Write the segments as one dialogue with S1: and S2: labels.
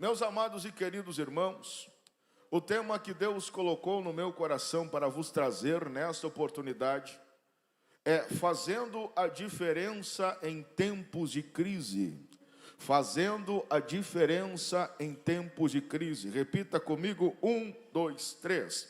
S1: Meus amados e queridos irmãos, o tema que Deus colocou no meu coração para vos trazer nesta oportunidade é fazendo a diferença em tempos de crise. Fazendo a diferença em tempos de crise. Repita comigo, 1, 2, 3.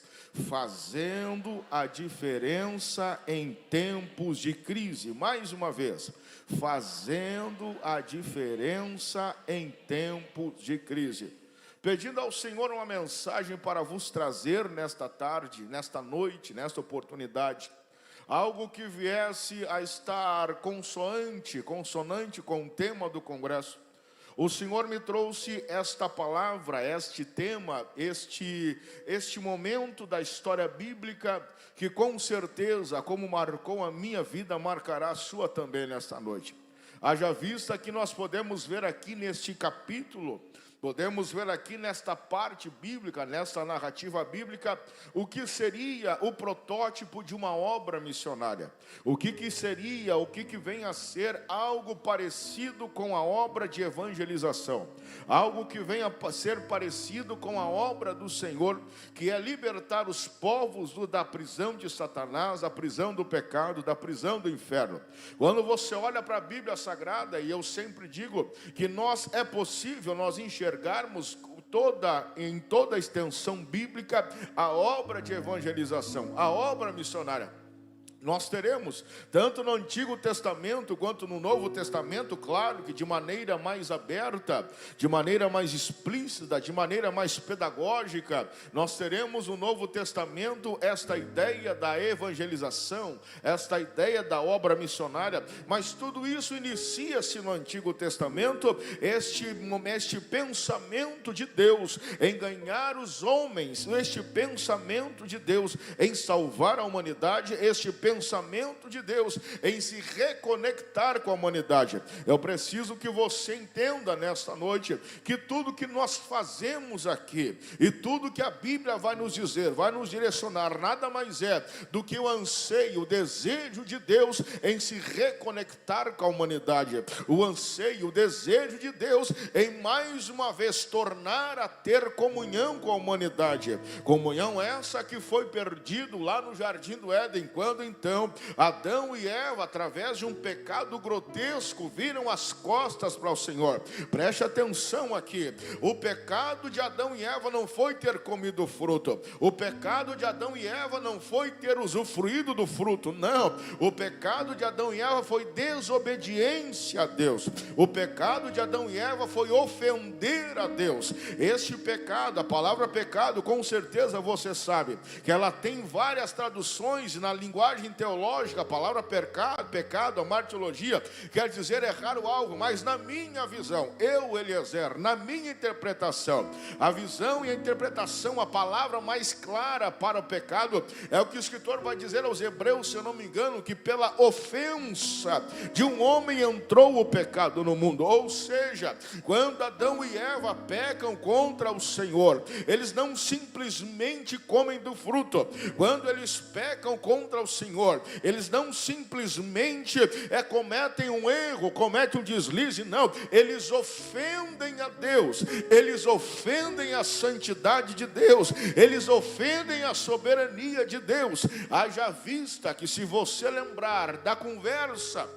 S1: Fazendo a diferença em tempos de crise. Mais uma vez. Fazendo a diferença em tempos de crise. Pedindo ao Senhor uma mensagem para vos trazer nesta tarde, nesta noite, nesta oportunidade. Algo que viesse a estar consonante com o tema do congresso. O Senhor me trouxe esta palavra, este tema, este momento da história bíblica, que com certeza, como marcou a minha vida, marcará a sua também nesta noite. Haja vista que nós podemos ver aqui neste capítulo, podemos ver aqui nesta parte bíblica, nesta narrativa bíblica, o que seria o protótipo de uma obra missionária. O que seria, o que vem a ser algo parecido com a obra de evangelização. Algo que venha a ser parecido com a obra do Senhor, que é libertar os povos da prisão de Satanás, da prisão do pecado, da prisão do inferno. Quando você olha para a Bíblia Sagrada, e eu sempre digo que é possível nós enxergarmos em toda a extensão bíblica a obra de evangelização, a obra missionária. Nós teremos, tanto no Antigo Testamento quanto no Novo Testamento, claro que de maneira mais aberta, de maneira mais explícita, de maneira mais pedagógica, nós teremos no Novo Testamento esta ideia da evangelização, esta ideia da obra missionária, mas tudo isso inicia-se no Antigo Testamento, este pensamento de Deus em ganhar os homens, este pensamento de Deus em salvar a humanidade, este pensamento de Deus em se reconectar com a humanidade. Eu preciso que você entenda nesta noite que tudo que nós fazemos aqui e tudo que a Bíblia vai nos dizer, vai nos direcionar, nada mais é do que o anseio, o desejo de Deus em se reconectar com a humanidade. O anseio, o desejo de Deus em mais uma vez tornar a ter comunhão com a humanidade. Comunhão essa que foi perdido lá no Jardim do Éden, quando então Adão e Eva, através de um pecado grotesco, viram as costas para o Senhor. Preste atenção aqui. O pecado de Adão e Eva não foi ter comido o fruto. O pecado de Adão e Eva não foi ter usufruído do fruto. Não. O pecado de Adão e Eva foi desobediência a Deus. O pecado de Adão e Eva foi ofender a Deus. Este pecado, a palavra pecado, com certeza você sabe que ela tem várias traduções na linguagem teológica. A palavra pecado, a martiologia, quer dizer errar o alvo, mas na minha visão, Eliezer, na minha interpretação, a visão e a interpretação, a palavra mais clara para o pecado, é o que o escritor vai dizer aos Hebreus, se eu não me engano, que pela ofensa de um homem entrou o pecado no mundo. Ou seja, quando Adão e Eva pecam contra o Senhor, eles não simplesmente comem do fruto. Quando eles pecam contra o Senhor, eles não simplesmente cometem um erro, cometem um deslize, não, eles ofendem a Deus, eles ofendem a santidade de Deus, eles ofendem a soberania de Deus. Haja vista que, se você lembrar da conversa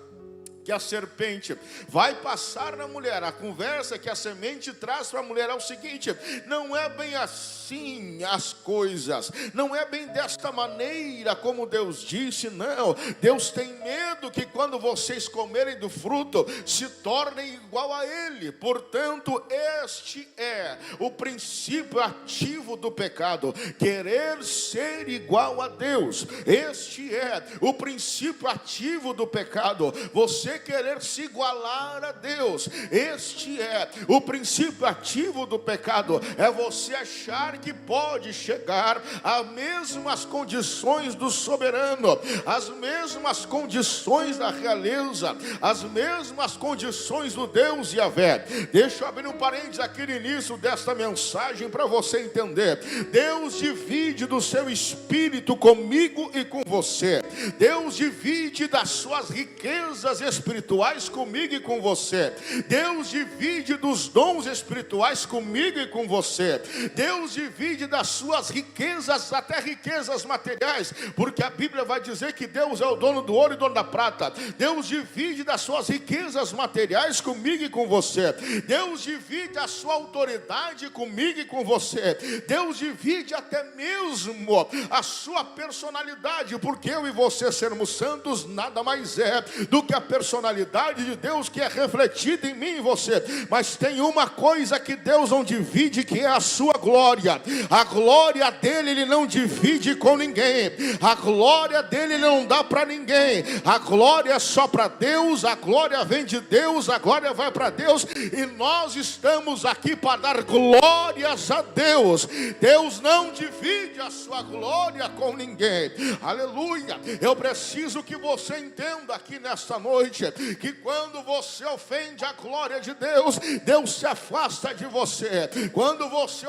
S1: que a serpente vai passar na mulher, a conversa que a semente traz para a mulher é o seguinte: não é bem assim as coisas, não é bem desta maneira como Deus disse, não. Deus tem medo que quando vocês comerem do fruto, se tornem igual a Ele. Portanto, este é o princípio ativo do pecado, querer ser igual a Deus. Este é o princípio ativo do pecado, você querer se igualar a Deus. Este é o princípio ativo do pecado, é você achar que pode chegar às mesmas condições do soberano, às mesmas condições da realeza, às mesmas condições do Deus Yahvé. Deixa eu abrir um parênteses aqui no início desta mensagem para você entender. Deus divide do seu espírito comigo e com você. Deus divide das suas riquezas espirituais comigo e com você. Deus divide dos dons espirituais comigo e com você. Deus divide das suas riquezas, até riquezas materiais, porque a Bíblia vai dizer que Deus é o dono do ouro e dono da prata. Deus divide das suas riquezas materiais comigo e com você. Deus divide a sua autoridade comigo e com você. Deus divide até mesmo a sua personalidade, porque eu e você sermos santos nada mais é do que a personalidade de Deus que é refletida em mim e você. Mas tem uma coisa que Deus não divide, que é a sua glória. A glória dele ele não divide com ninguém. A glória dele ele não dá para ninguém. A glória é só para Deus. A glória vem de Deus. A glória vai para Deus. E nós estamos aqui para dar glórias a Deus. Deus não divide a sua glória com ninguém. Aleluia. Eu preciso que você entenda aqui nesta noite que quando você ofende a glória de Deus, Deus se afasta de você. Quando você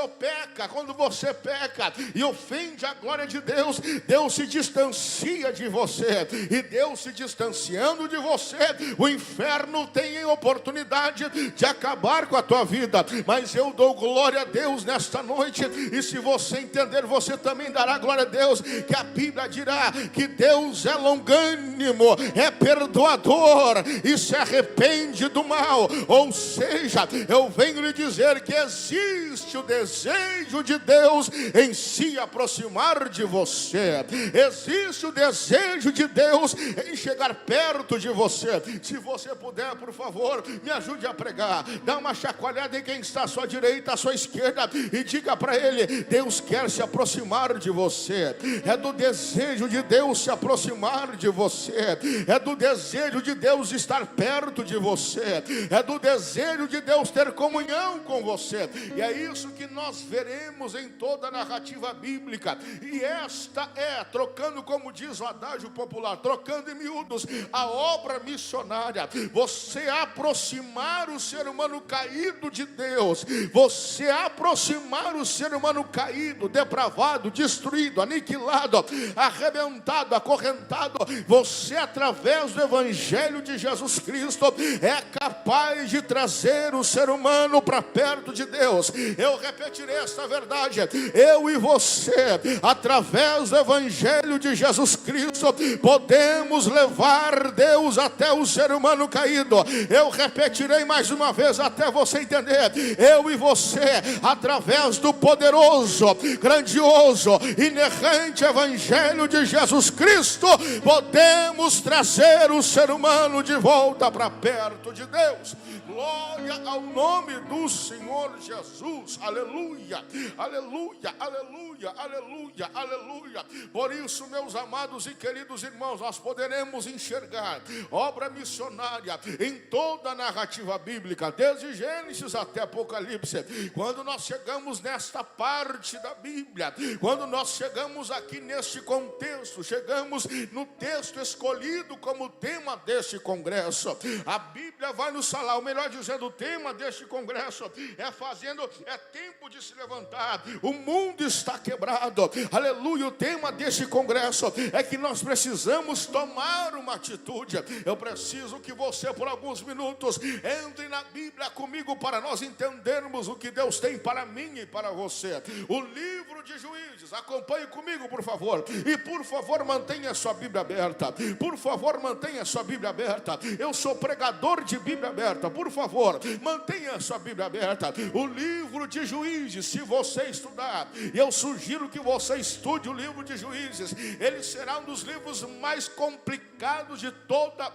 S1: peca e ofende a glória de Deus, Deus se distancia de você. E Deus se distanciando de você, o inferno tem oportunidade de acabar com a tua vida. Mas eu dou glória a Deus nesta noite. E se você entender, você também dará glória a Deus, que a Bíblia dirá que Deus é longânimo, é perdoador e se arrepende do mal. Ou seja, eu venho lhe dizer que existe o desejo de Deus em se aproximar de você. Existe o desejo de Deus em chegar perto de você. Se você puder, por favor, me ajude a pregar. Dá uma chacoalhada em quem está à sua direita, à sua esquerda, e diga para ele: Deus quer se aproximar de você. É do desejo de Deus se aproximar de você. É do desejo de Deus estar perto de você. É do desejo de Deus ter comunhão com você. E é isso que nós veremos em toda a narrativa bíblica. E esta é, trocando, como diz o adágio popular, trocando em miúdos, a obra missionária. Você aproximar o ser humano caído de Deus. Você aproximar o ser humano caído, depravado, destruído, aniquilado, arrebentado, acorrentado. Você, através do Evangelho de Jesus Cristo, é capaz de trazer o ser humano para perto de Deus. Eu repetirei esta verdade: eu e você, através do Evangelho de Jesus Cristo, podemos levar Deus até o ser humano caído. Eu repetirei mais uma vez até você entender: eu e você, através do poderoso, grandioso, inerrante Evangelho de Jesus Cristo, podemos trazer o ser humano de volta para perto de Deus. Glória ao nome do Senhor Jesus. Aleluia, aleluia, aleluia, aleluia, aleluia. Por isso, meus amados e queridos irmãos, nós poderemos enxergar obra missionária em toda a narrativa bíblica, desde Gênesis até Apocalipse. Quando nós chegamos nesta parte da Bíblia, quando nós chegamos aqui neste contexto, chegamos no texto escolhido como tema deste congresso, a Bíblia vai nos falar, ou melhor dizendo, o tema deste congresso é tempo de se levantar. O mundo está quebrado. Aleluia. O tema deste congresso é que nós precisamos tomar uma atitude. Eu preciso que você, por alguns minutos, entre na Bíblia comigo para nós entendermos o que Deus tem para mim e para você. O livro de Juízes, acompanhe comigo, por favor. E por favor, mantenha a sua Bíblia aberta. Por favor, mantenha a sua Bíblia aberta. Eu sou pregador de Bíblia aberta. Por favor, mantenha a sua Bíblia aberta. O livro de Juízes, se você estudar, e eu sugiro que você estude o livro de Juízes, ele será um dos livros mais complicados de toda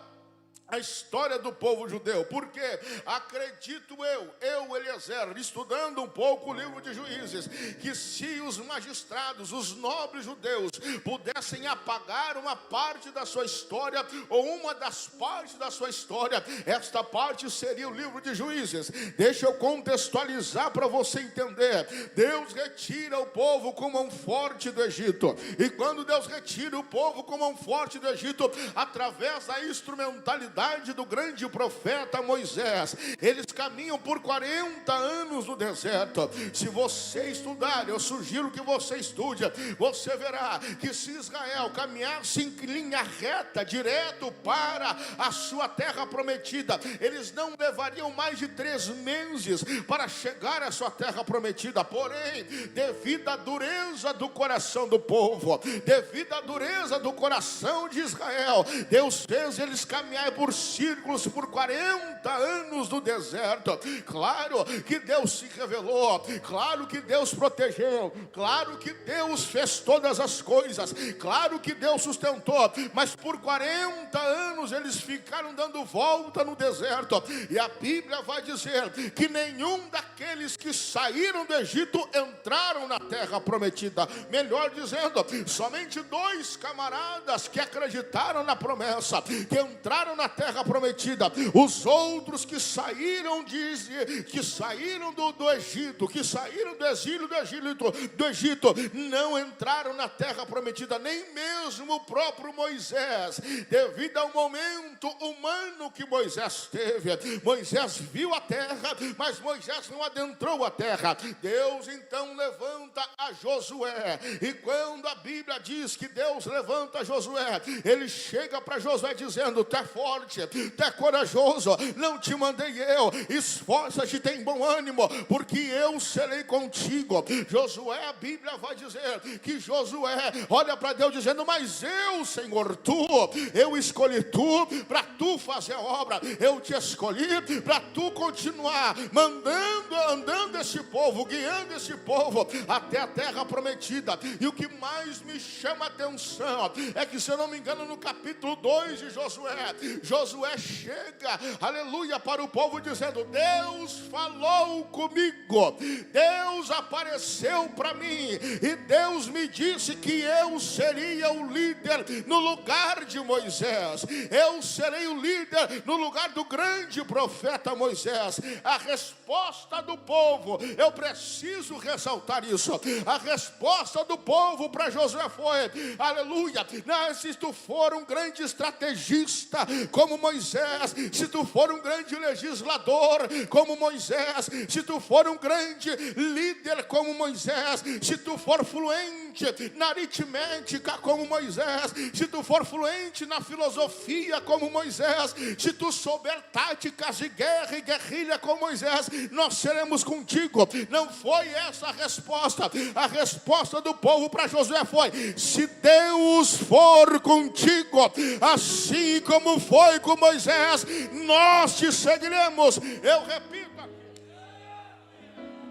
S1: a história do povo judeu. Porque acredito eu, Eliezer, estudando um pouco o livro de Juízes, que se os magistrados, os nobres judeus, pudessem apagar uma parte da sua história, ou uma das partes da sua história, esta parte seria o livro de Juízes. Deixa eu contextualizar para você entender. Deus retira o povo com mão forte do Egito. E quando Deus retira o povo com mão forte do Egito, através da instrumentalidade idade do grande profeta Moisés. Eles caminham por 40 anos no deserto. Se você estudar, eu sugiro que você estude, você verá que se Israel caminhasse em linha reta, direto para a sua terra prometida, eles não levariam mais de 3 meses para chegar à sua terra prometida. Porém, devido à dureza do coração do povo, devido à dureza do coração de Israel, Deus fez eles caminharem por círculos por 40 anos no deserto. Claro que Deus se revelou, claro que Deus protegeu, claro que Deus fez todas as coisas, claro que Deus sustentou, mas por 40 anos eles ficaram dando volta no deserto. E a Bíblia vai dizer que nenhum daqueles que saíram do Egito entraram na terra prometida. Melhor dizendo, somente 2 camaradas que acreditaram na promessa, que entraram na terra prometida. Os outros que saíram do Egito, que saíram do exílio do Egito, não entraram na terra prometida. Nem mesmo o próprio Moisés, devido ao momento humano que Moisés teve. Moisés viu a terra, mas Moisés não adentrou a terra. Deus então levanta a Josué, e quando a Bíblia diz que Deus levanta Josué, ele chega para Josué dizendo: tu é forte, tu é corajoso, não te mandei eu, esforça-te, tem bom ânimo, porque eu serei contigo. Josué, a Bíblia vai dizer que Josué olha para Deus dizendo: mas eu, Senhor, eu escolhi tu para tu fazer a obra, eu te escolhi para tu continuar andando esse povo, guiando esse povo até a terra prometida. E o que mais me chama a atenção é que, se eu não me engano, no capítulo 2 de Josué chega, aleluia, para o povo dizendo: Deus falou comigo, Deus apareceu para mim, e Deus me disse que eu seria o líder no lugar de Moisés, eu serei o líder no lugar do grande profeta Moisés. A resposta do povo, eu preciso ressaltar isso, a resposta do povo para Josué foi: aleluia, não, se tu for um grande estrategista como Moisés, se tu for um grande legislador como Moisés, se tu for um grande líder como Moisés, se tu for fluente na aritmética como Moisés, se tu for fluente na filosofia como Moisés, se tu souber táticas de guerra e guerrilha como Moisés, nós seremos contigo. Não foi essa a resposta. A resposta do povo para Josué foi: se Deus for contigo, assim como foi com Moisés, nós te seguiremos. Eu repito,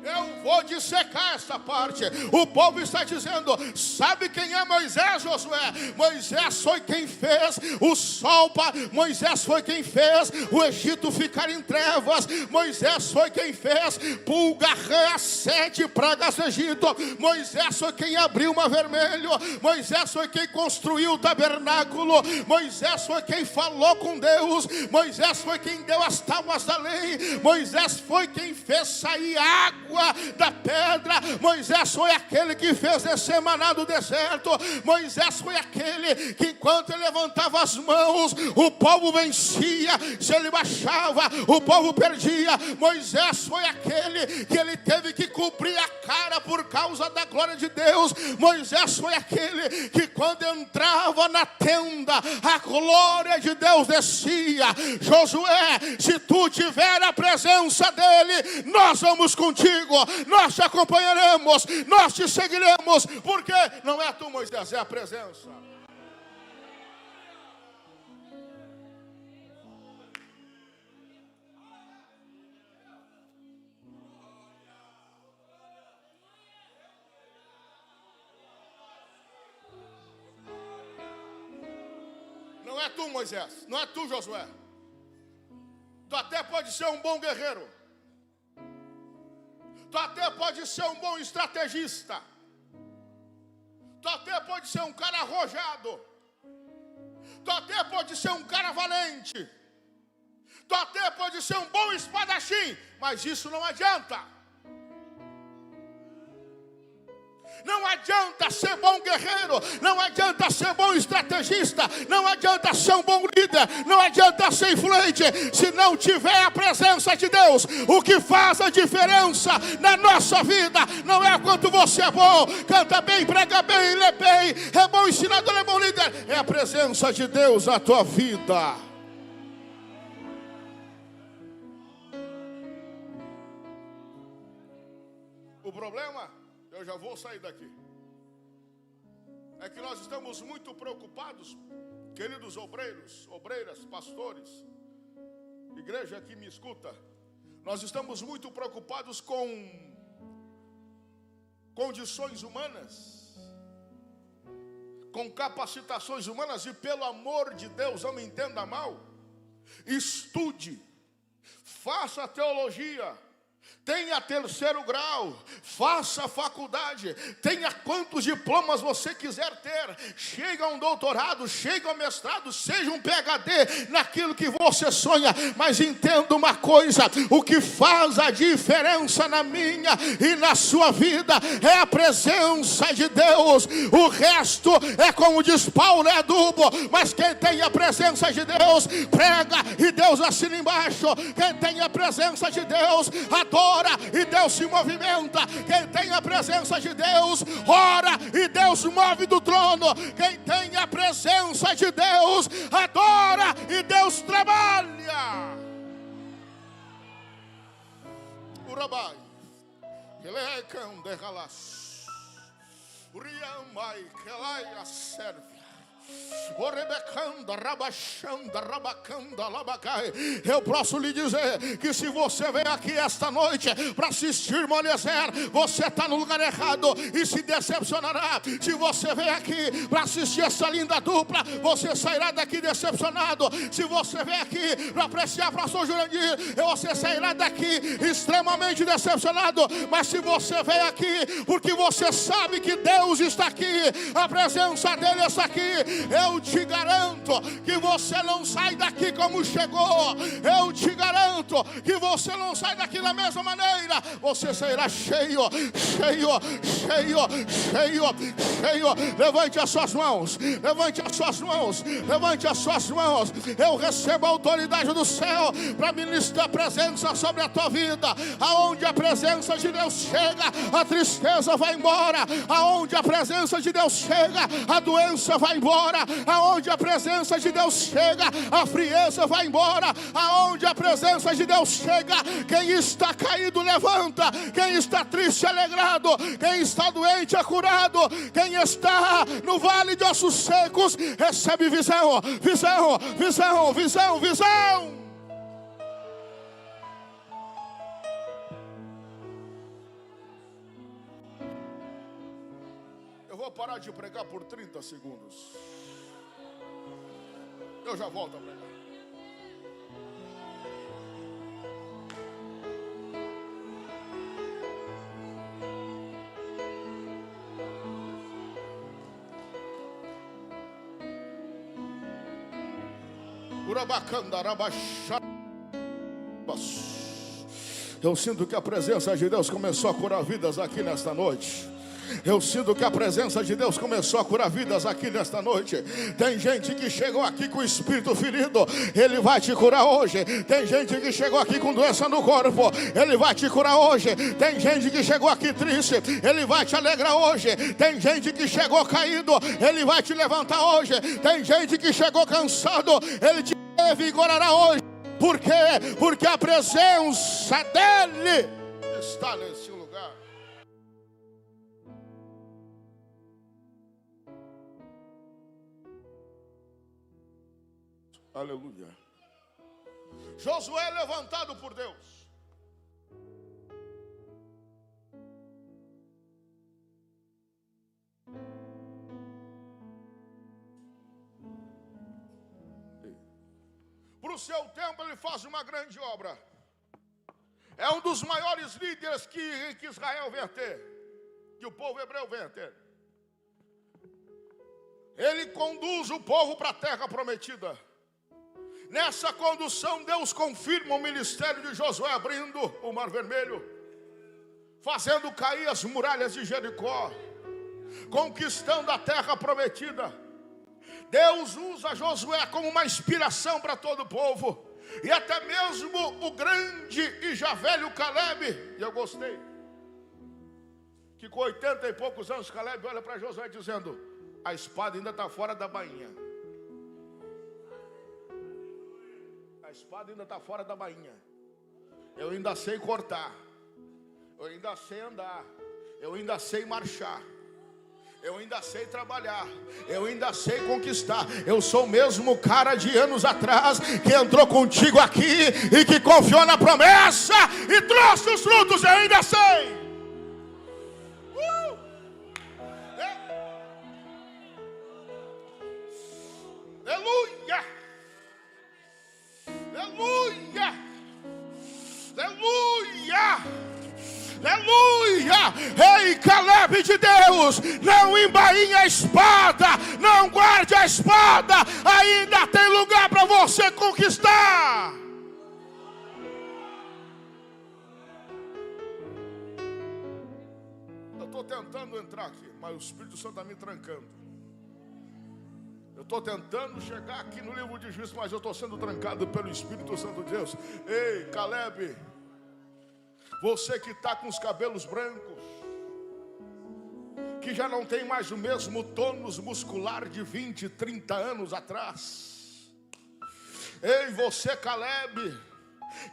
S1: eu vou dissecar essa parte. O povo está dizendo: sabe quem é Moisés, Josué? Moisés foi quem fez o sol, Moisés foi quem fez o Egito ficar em trevas, Moisés foi quem fez pulga, rã, 7 pragas do Egito, Moisés foi quem abriu o mar vermelho, Moisés foi quem construiu o tabernáculo, Moisés foi quem falou com Deus, Moisés foi quem deu as tábuas da lei, Moisés foi quem fez sair água da pedra, Moisés foi aquele que fez descer maná do deserto, Moisés foi aquele que, enquanto ele levantava as mãos, o povo vencia, se ele baixava, o povo perdia. Moisés foi aquele que ele teve que cobrir a cara por causa da glória de Deus. Moisés foi aquele que, quando entrava na tenda, a glória de Deus descia. Josué, se tu tiver a presença dele, nós vamos contigo, nós te acompanharemos, nós te seguiremos, porque não é tu, Moisés, é a presença. Não é tu, Moisés, não é tu, Josué. Tu até pode ser um bom guerreiro, tu até pode ser um bom estrategista, tu até pode ser um cara arrojado, tu até pode ser um cara valente, tu até pode ser um bom espadachim, mas isso não adianta. Não adianta adianta ser bom guerreiro, não adianta ser bom estrategista, não adianta ser um bom líder, não adianta ser influente, se não tiver a presença de Deus. O que faz a diferença na nossa vida não é quanto você é bom, canta bem, prega bem, lê bem, é bom ensinador, é bom líder, é a presença de Deus na tua vida. O problema, eu já vou sair daqui, é que nós estamos muito preocupados, queridos obreiros, obreiras, pastores, igreja que me escuta, nós estamos muito preocupados com condições humanas, com capacitações humanas, e pelo amor de Deus, não me entenda mal, estude, faça teologia, tenha terceiro grau, faça faculdade, tenha quantos diplomas você quiser ter, chega a um doutorado, chega ao mestrado, seja um PhD naquilo que você sonha, mas entenda uma coisa, o que faz a diferença na minha e na sua vida é a presença de Deus. O resto é como diz Paulo, é adubo, mas quem tem a presença de Deus prega e Deus assina embaixo. Quem tem a presença de Deus adora e Deus se movimenta. Quem tem a presença de Deus ora e Deus move do trono. Quem tem a presença de Deus adora e Deus trabalha. Urabai, Elecam de Galas, Uriamai, Kelaia Sérvia. Eu posso lhe dizer que se você vem aqui esta noite para assistir Monezer, você está no lugar errado e se decepcionará. Se você vem aqui para assistir essa linda dupla, você sairá daqui decepcionado. Se você vem aqui para apreciar o pastor Jurandir, você sairá daqui extremamente decepcionado. Mas se você vem aqui porque você sabe que Deus está aqui, a presença dele está aqui, eu te garanto que você não sai daqui como chegou. Eu te garanto que você não sai daqui da mesma maneira. Você sairá cheio, cheio, cheio, cheio, cheio. Levante as suas mãos, levante as suas mãos, levante as suas mãos. Eu recebo a autoridade do céu para ministrar presença sobre a tua vida. Aonde a presença de Deus chega, a tristeza vai embora. Aonde a presença de Deus chega, a doença vai embora. Aonde a presença de Deus chega, a frieza vai embora. Aonde a presença de Deus chega, quem está caído levanta, quem está triste alegrado, quem está doente é curado, quem está no vale de ossos secos recebe visão, visão, visão, visão, visão. Eu vou parar de pregar por 30 segundos. Eu já volto a pregar. Eu sinto que a presença de Deus começou a curar vidas aqui nesta noite. Eu sinto que a presença de Deus começou a curar vidas aqui nesta noite. Tem gente que chegou aqui com o espírito ferido, Ele vai te curar hoje. Tem gente que chegou aqui com doença no corpo, Ele vai te curar hoje. Tem gente que chegou aqui triste, Ele vai te alegrar hoje. Tem gente que chegou caído, Ele vai te levantar hoje. Tem gente que chegou cansado, Ele te revigorará hoje. Por quê? Porque a presença dEle está nesse lugar. Aleluia. Josué é levantado por Deus. Para o seu tempo ele faz uma grande obra. É um dos maiores líderes que Israel vem a ter, que o povo hebreu vem a ter. Ele conduz o povo para a terra prometida. Nessa condução, Deus confirma o ministério de Josué, abrindo o Mar Vermelho, fazendo cair as muralhas de Jericó. conquistando a terra prometida. Deus usa Josué como uma inspiração para todo o povo. E até mesmo o grande e já velho Caleb. E eu gostei que com 80 e poucos anos Caleb olha para Josué dizendo: a espada ainda está fora da bainha. A espada ainda está fora da bainha. Eu ainda sei cortar. Eu ainda sei andar. Eu ainda sei marchar. Eu ainda sei trabalhar. Eu ainda sei conquistar. Eu sou o mesmo cara de anos atrás que entrou contigo aqui e que confiou na promessa e trouxe os frutos. Eu ainda sei. Aleluia. Aleluia. Aleluia. Aleluia! Ei, Caleb de Deus, não embainhe a espada, não guarde a espada, ainda tem lugar para você conquistar. Eu estou tentando entrar aqui, mas o Espírito Santo está me trancando. Eu estou tentando chegar aqui no livro de Juízes, mas eu estou sendo trancado pelo Espírito Santo de Deus. Ei, Caleb, você que está com os cabelos brancos, que já não tem mais o mesmo tônus muscular de 20, 30 anos atrás. Ei, você, Caleb,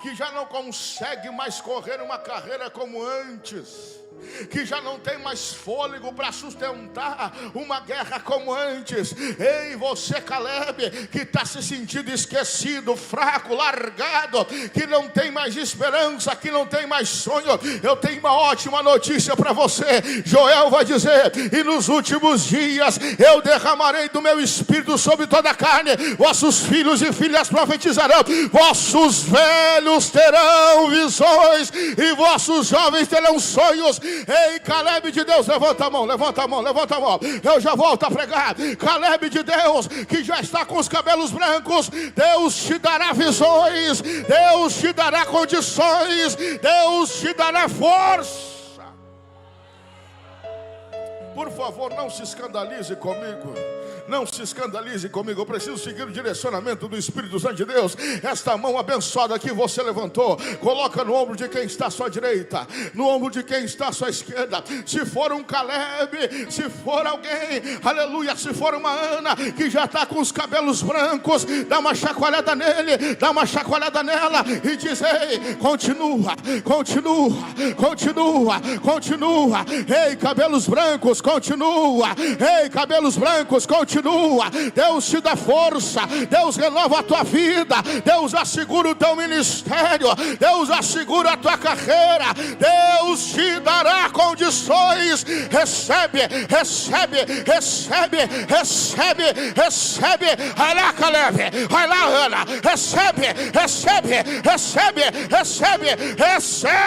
S1: que já não consegue mais correr uma carreira como antes, que já não tem mais fôlego para sustentar uma guerra como antes. Ei, você, Caleb, que está se sentindo esquecido, fraco, largado, que não tem mais esperança, que não tem mais sonho, eu tenho uma ótima notícia para você. Joel vai dizer: e nos últimos dias eu derramarei do meu espírito sobre toda a carne, vossos filhos e filhas profetizarão, vossos velhos terão visões e vossos jovens terão sonhos. Ei, Caleb de Deus, levanta a mão, levanta a mão, levanta a mão. Eu já volto a pregar. Caleb de Deus, que já está com os cabelos brancos, Deus te dará visões, Deus te dará condições, Deus te dará força. Por favor, não se escandalize comigo. Não se escandalize comigo, eu preciso seguir o direcionamento do Espírito Santo de Deus. Esta mão abençoada que você levantou, coloca no ombro de quem está à sua direita, no ombro de quem está à sua esquerda. Se for um Caleb, se for alguém, aleluia, se for uma Ana que já está com os cabelos brancos, dá uma chacoalhada nele, dá uma chacoalhada nela e diz: ei, continua, continua, continua, continua. Ei, cabelos brancos, continua. Ei, cabelos brancos, continua. Deus te dá força, Deus renova a tua vida, Deus assegura o teu ministério, Deus assegura a tua carreira, Deus te dará condições. Recebe, recebe, recebe, recebe, recebe. Vai lá, Caleb, vai lá, Ana, recebe, recebe, recebe, recebe, recebe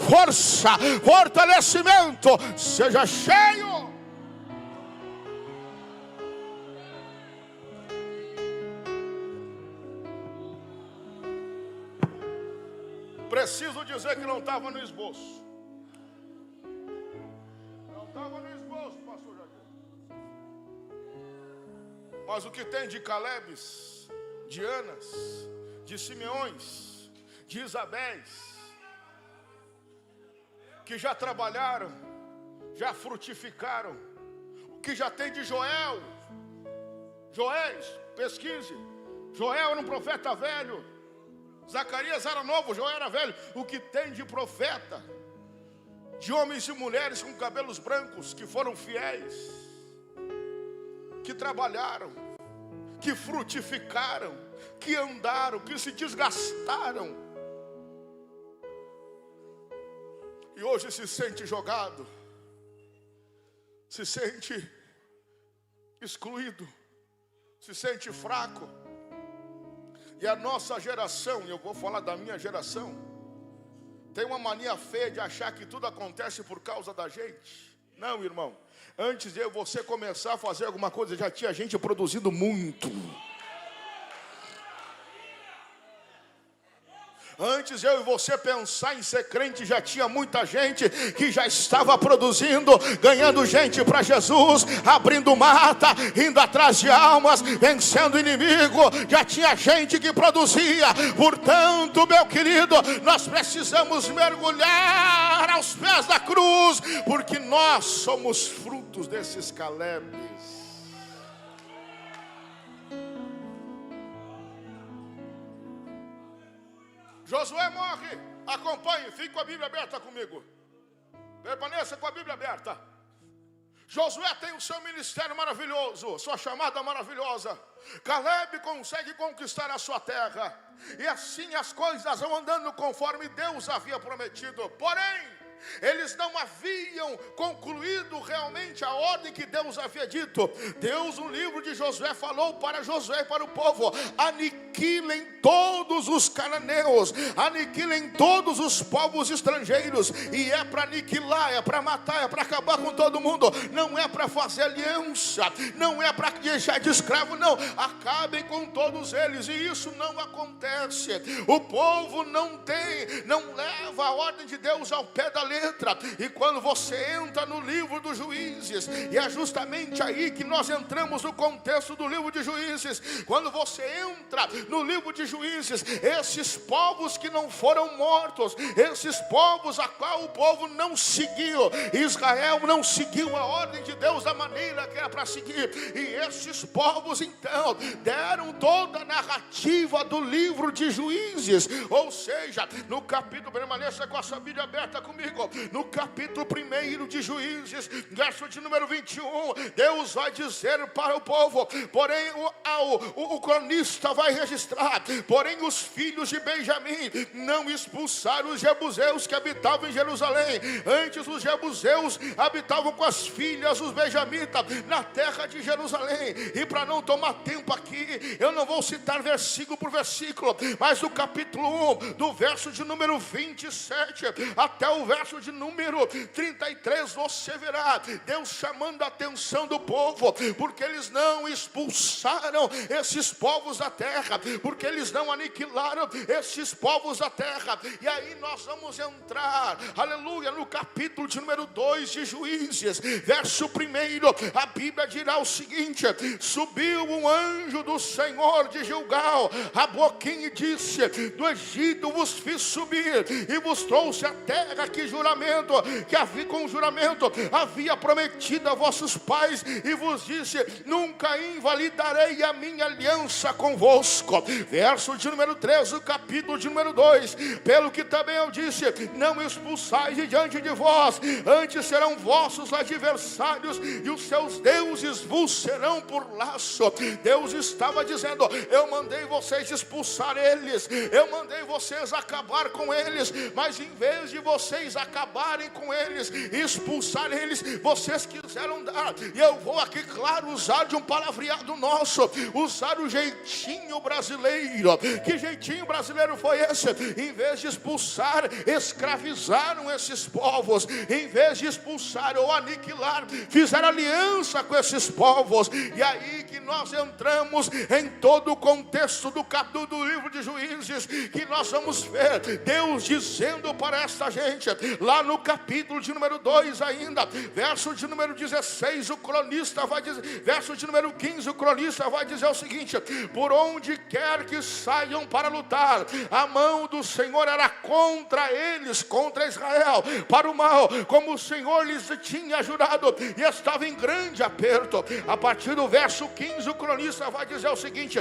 S1: força, fortalecimento, seja cheio. Preciso dizer que não estava no esboço. Não estava no esboço, pastor Jair. Mas o que tem de Calebes, de Anas, de Simeões, de Isabéis, que já trabalharam, já frutificaram, o que já tem de Joel. Joéis, pesquise. Joel era um profeta velho. Zacarias era novo, Joel era velho. O que tem de profeta, de homens e mulheres com cabelos brancos, que foram fiéis, que trabalharam, que frutificaram, que andaram, que se desgastaram, e hoje se sente jogado, se sente excluído, se sente fraco. E a nossa geração, e eu vou falar da minha geração, tem uma mania feia de achar que tudo acontece por causa da gente. Não, irmão. Antes de você começar a fazer alguma coisa, já tinha gente produzindo muito. Antes eu e você pensar em ser crente, já tinha muita gente que já estava produzindo, ganhando gente para Jesus, abrindo mata, indo atrás de almas, vencendo o inimigo. Já tinha gente que produzia. Portanto, meu querido, nós precisamos mergulhar aos pés da cruz, porque nós somos frutos desses Calebes. Josué morre, acompanhe, fique com a Bíblia aberta comigo. Permaneça com a Bíblia aberta. Josué tem o seu ministério maravilhoso, sua chamada maravilhosa. Caleb consegue conquistar a sua terra. E assim as coisas vão andando conforme Deus havia prometido. Porém, eles não haviam concluído realmente a ordem que Deus havia dito. Deus, no livro de Josué, falou para Josué e para o povo: aniquilem todos os cananeus, aniquilem todos os povos estrangeiros. E é para aniquilar, é para matar, é para acabar com todo mundo. Não é para fazer aliança, não é para deixar de escravo, não. Acabem com todos eles. E isso não acontece. O povo não leva a ordem de Deus ao pé da letra. E quando você entra no livro dos Juízes, e é justamente aí que nós entramos no contexto do livro de Juízes. Quando você entra no livro de Juízes, esses povos que não foram mortos, esses povos a qual o povo não seguiu, Israel não seguiu a ordem de Deus da maneira que era para seguir, e esses povos então deram toda a narrativa do livro de Juízes. Ou seja, no capítulo, permaneça com a sua Bíblia aberta comigo, no capítulo 1 de Juízes, verso de número 21, Deus vai dizer para o povo, porém o cronista vai registrar: porém os filhos de Benjamim não expulsaram os jebuseus que habitavam em Jerusalém. Antes os jebuseus habitavam com as filhas dos benjamitas na terra de Jerusalém. E para não tomar tempo aqui, eu não vou citar versículo por versículo, mas do capítulo 1, do verso de número 27 até o verso de número 33, você verá Deus chamando a atenção do povo, porque eles não expulsaram esses povos da terra, porque eles não aniquilaram esses povos da terra. E aí nós vamos entrar, aleluia, no capítulo de número 2 de Juízes, verso 1. A Bíblia dirá o seguinte: subiu um anjo do Senhor de Gilgal a Boquim e disse: do Egito vos fiz subir e vos trouxe a terra que com juramento havia prometido a vossos pais, e vos disse: nunca invalidarei a minha aliança convosco. Verso de número 13, o capítulo de número 2: pelo que também eu disse: não expulsais de diante de vós, antes serão vossos adversários, e os seus deuses vos serão por laço. Deus estava dizendo: eu mandei vocês expulsar eles, eu mandei vocês acabar com eles, mas em vez de vocês acabarem com eles, expulsar eles, vocês quiseram dar. E eu vou aqui, claro, usar de um palavreado nosso, usar o jeitinho brasileiro. Que jeitinho brasileiro foi esse? Em vez de expulsar, escravizaram esses povos. Em vez de expulsar ou aniquilar, fizeram aliança com esses povos. E aí que nós entramos em todo o contexto do livro de Juízes, que nós vamos ver Deus dizendo para esta gente, lá no capítulo de número 2 ainda, verso de número 16, o cronista vai dizer, verso de número 15, o cronista vai dizer o seguinte: por onde quer que saiam para lutar, a mão do Senhor era contra eles, contra Israel, para o mal, como o Senhor lhes tinha jurado, e estava em grande aperto. A partir do verso 15, o cronista vai dizer o seguinte: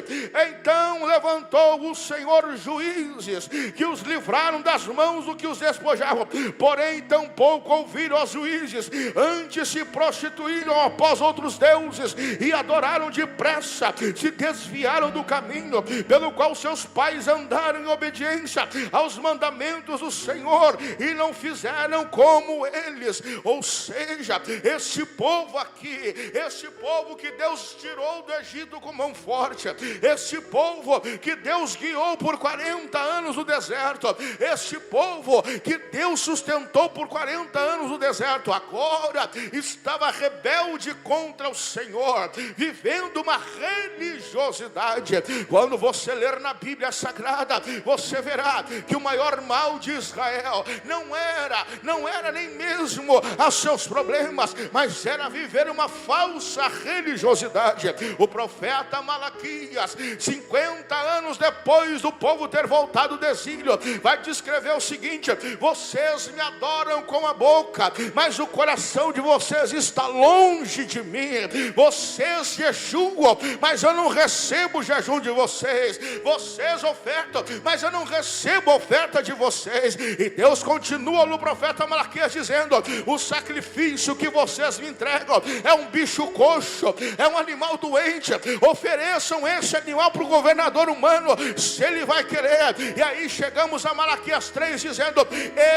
S1: então levantou o Senhor juízes, que os livraram das mãos do que os despojavam, porém tampouco ouviram os juízes, antes se prostituíram após outros deuses, e adoraram depressa, se desviaram do caminho pelo qual seus pais andaram em obediência aos mandamentos do Senhor, e não fizeram como eles. Ou seja, esse povo aqui, esse povo que Deus tirou do Egito com mão forte, esse povo que Deus guiou por 40 anos no deserto, esse povo que Deus sustentou por 40 anos no deserto, agora estava rebelde contra o Senhor, vivendo uma religiosidade. Quando você ler na Bíblia Sagrada, você verá que o maior mal de Israel não era nem mesmo os seus problemas, mas era viver uma falsa religiosidade. O profeta Malaquias, 50 anos depois do povo ter voltado do exílio, vai descrever o seguinte: vocês me adoram com a boca, mas o coração de vocês está longe de mim. Vocês jejuam, mas eu não recebo o jejum de vocês. Vocês ofertam, mas eu não recebo a oferta de vocês. E Deus continua no profeta Malaquias dizendo: o sacrifício que vocês me entregam é um bicho coxo, é um animal doente. Ofereçam esse animal para o governador humano, se ele vai querer. E aí chegamos a Malaquias 3 dizendo: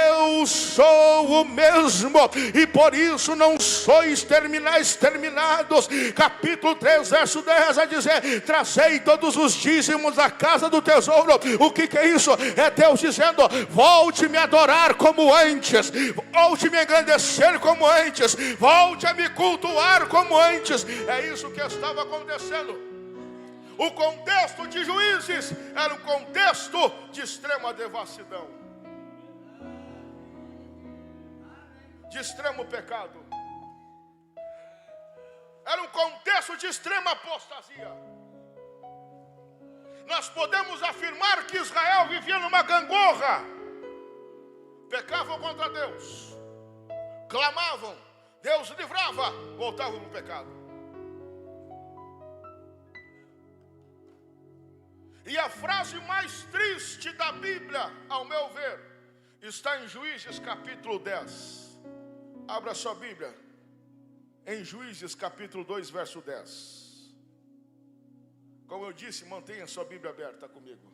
S1: eu sou o mesmo, e por isso não sois exterminados. Capítulo 3, verso 10 a dizer: trazei todos os dízimos da casa do tesouro. O que é isso? É Deus dizendo: volte me adorar como antes, volte me engrandecer como antes, volte a me cultuar como antes. É isso que estava acontecendo. O contexto de Juízes era um contexto de extrema devassidão, de extremo pecado. Era um contexto de extrema apostasia. Nós podemos afirmar que Israel vivia numa gangorra. Pecavam contra Deus, clamavam, Deus livrava, voltavam no pecado. E a frase mais triste da Bíblia, ao meu ver, está em Juízes capítulo 10. Abra sua Bíblia em Juízes capítulo 2, verso 10. Como eu disse, mantenha sua Bíblia aberta comigo.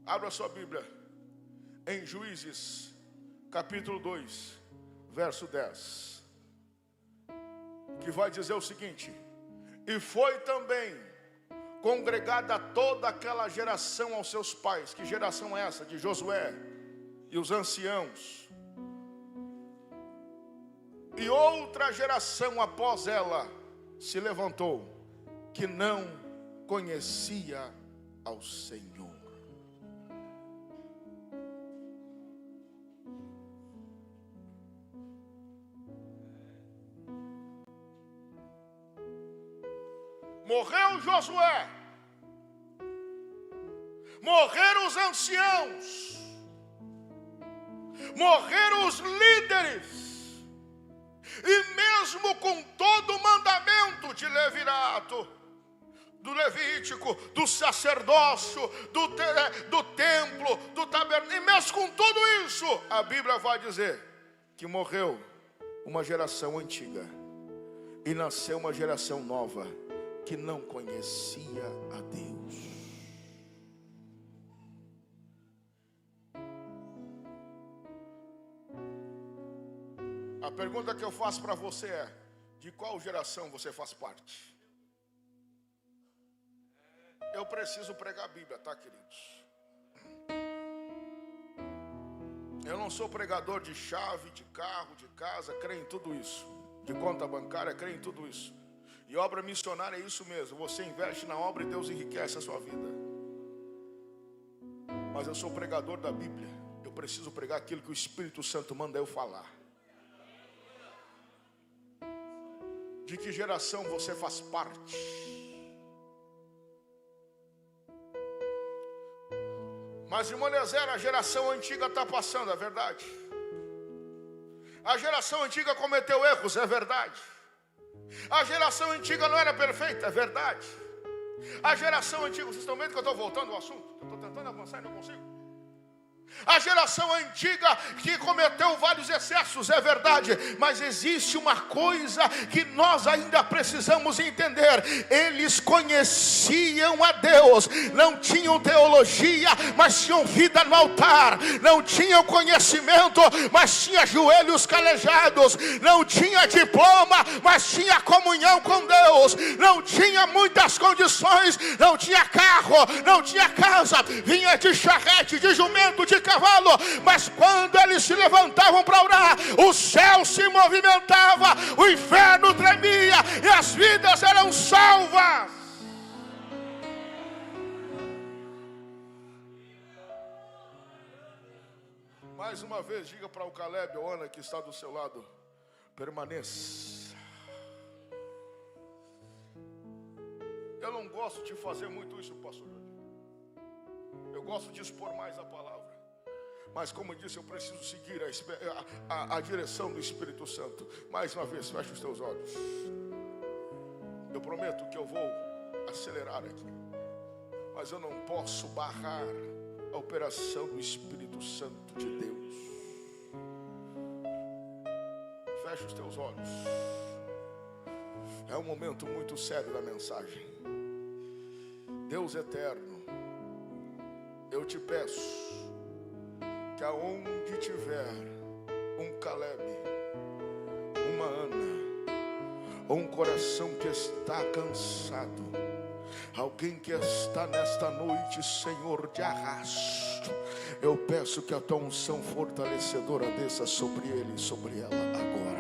S1: Abra sua Bíblia em Juízes capítulo 2, verso 10, que vai dizer o seguinte: e foi também congregada toda aquela geração aos seus pais. Que geração é essa? De Josué e os anciãos. E outra geração após ela se levantou, que não conhecia ao Senhor. Morreu Josué, morreram os anciãos, morreram os líderes. E mesmo com todo o mandamento de levirato, do levítico, do sacerdócio, do templo, do tabernáculo, e mesmo com tudo isso, a Bíblia vai dizer que morreu uma geração antiga e nasceu uma geração nova que não conhecia a Deus. A pergunta que eu faço para você é: de qual geração você faz parte? Eu preciso pregar a Bíblia, tá, queridos? Eu não sou pregador de chave, de carro, de casa, creio em tudo isso. De conta bancária, creio em tudo isso. E obra missionária é isso mesmo. Você investe na obra e Deus enriquece a sua vida. Mas eu sou pregador da Bíblia. Eu preciso pregar aquilo que o Espírito Santo manda eu falar. De que geração você faz parte? Mas, irmão Eliezer, a geração antiga está passando, é verdade. A geração antiga cometeu erros, é verdade. A geração antiga não era perfeita, é verdade. A geração antiga, vocês estão vendo que eu estou voltando ao assunto? Eu estou tentando avançar e não consigo. A geração antiga que cometeu vários excessos, é verdade. Mas existe uma coisa que nós ainda precisamos entender: eles conheciam a Deus, não tinham teologia, mas tinham vida no altar. Não tinham conhecimento, mas tinha joelhos calejados. Não tinha diploma, mas tinha comunhão com Deus. Não tinha muitas condições, não tinha carro, não tinha casa, vinha de charrete, de jumento, de cavalo, mas quando eles se levantavam para orar, o céu se movimentava, o inferno tremia e as vidas eram salvas. Mais uma vez, diga para o Caleb ou Ana que está do seu lado: permaneça. Eu não gosto de fazer muito isso, pastor. Eu gosto de expor mais a palavra. Mas como eu disse, eu preciso seguir a direção do Espírito Santo. Mais uma vez, feche os teus olhos. Eu prometo que eu vou acelerar aqui. Mas eu não posso barrar a operação do Espírito Santo de Deus. Feche os teus olhos. É um momento muito sério da mensagem. Deus eterno, eu te peço que aonde tiver um Caleb, uma Ana, ou um coração que está cansado, alguém que está nesta noite, Senhor, de arrasto, eu peço que a tua unção fortalecedora desça sobre ele e sobre ela agora.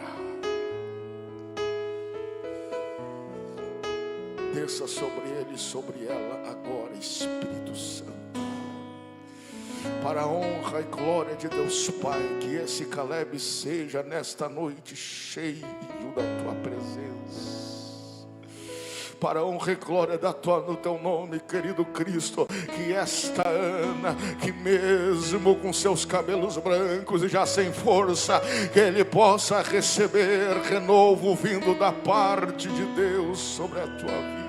S1: Desça sobre ele e sobre ela agora, Espírito Santo. Para a honra e glória de Deus Pai, que esse Caleb seja nesta noite cheio da tua presença. Para a honra e glória do teu nome, querido Cristo, que esta Ana, que mesmo com seus cabelos brancos e já sem força, que ele possa receber renovo vindo da parte de Deus sobre a tua vida.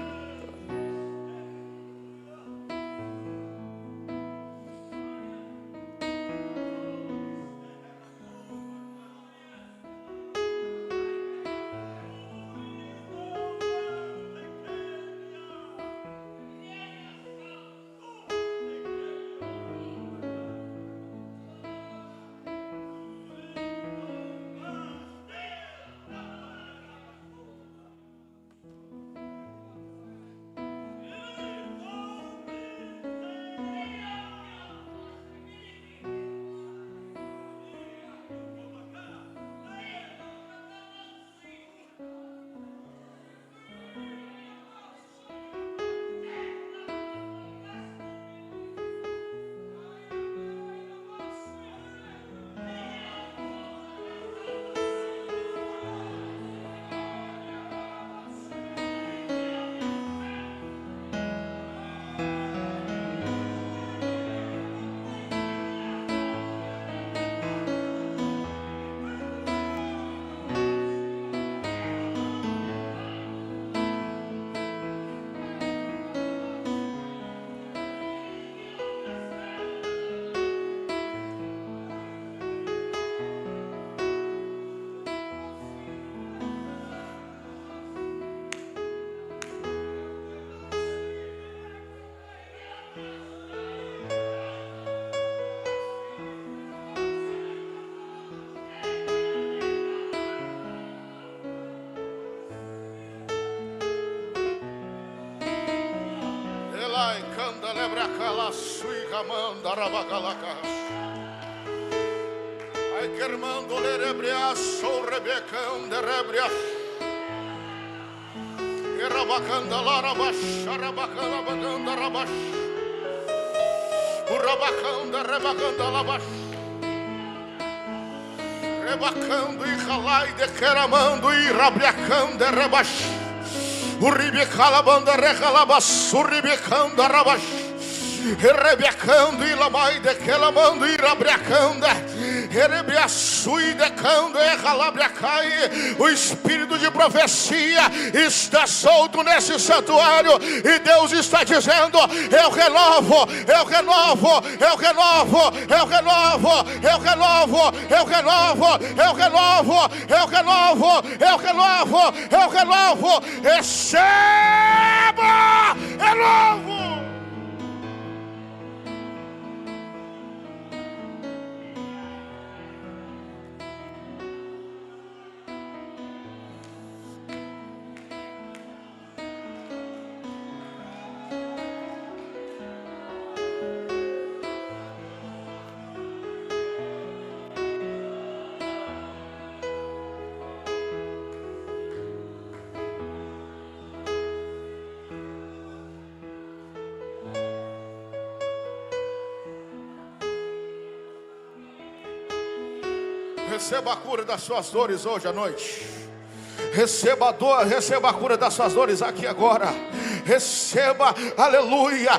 S1: Ai que hermando le rebriaço rebecando rebria e rabacanda la rabash rabacanda baganda rabash o rabacanda rebacanda la bash rebacando e ralai de queramando e rabriacanda rebash o ribicala banda recalabas o ribicanda rabash Rebeacando e lamai de que lamando e rabriacanda, rebeaçui de cando e ralabriacai. O espírito de profecia está solto nesse santuário e Deus está dizendo: eu renovo, eu renovo, eu renovo, eu renovo, eu renovo, eu renovo, eu renovo, eu renovo, eu renovo, eu renovo. Receba, renovo. Receba a cura das suas dores hoje à noite. Receba a dor, receba a cura das suas dores aqui agora. Receba, aleluia,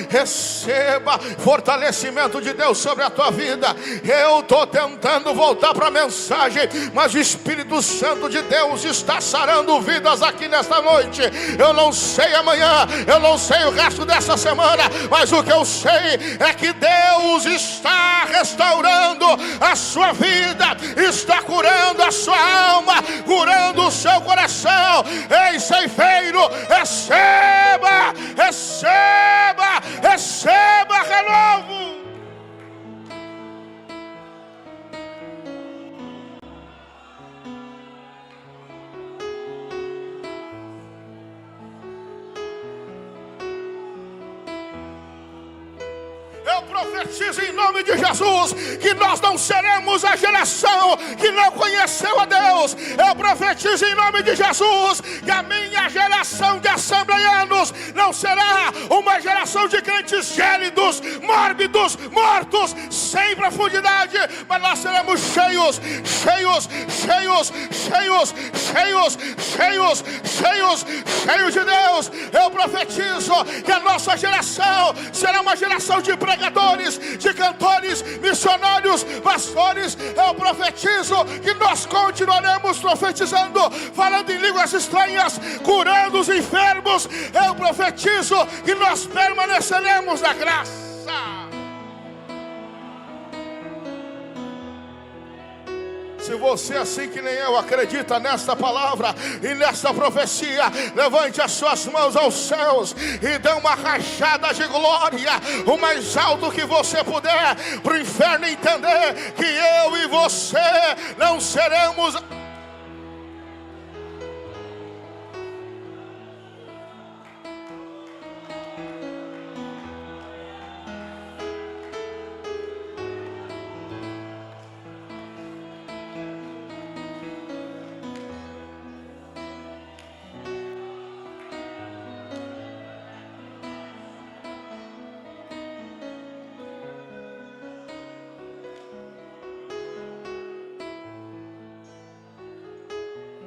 S1: receba fortalecimento de Deus sobre a tua vida. Eu estou tentando voltar para a mensagem, mas o Espírito Santo de Deus está sarando vidas aqui nesta noite. Eu não sei amanhã, eu não sei o resto dessa semana, mas o que eu sei é que Deus está restaurando a sua vida, está curando a sua alma, curando o seu coração. Ei, ceifeiro, receba renovo. Eu profetizo em nome de Jesus que nós não seremos a geração que não conheceu a Deus. Eu profetizo em nome de Jesus que a minha geração de assembleianos não será uma geração de crentes gélidos, mórbidos, mortos, sem profundidade, mas nós seremos cheios de Deus. Eu profetizo que a nossa geração será uma geração de pregadores, de cantores, missionários, pastores. Eu profetizo que nós continuaremos profetizando, falando em línguas estranhas, curando os enfermos. Eu profetizo que nós permaneceremos na graça. Se você, assim que nem eu, acredita nesta palavra e nesta profecia, levante as suas mãos aos céus e dê uma rajada de glória, o mais alto que você puder, para o inferno entender que eu e você não seremos...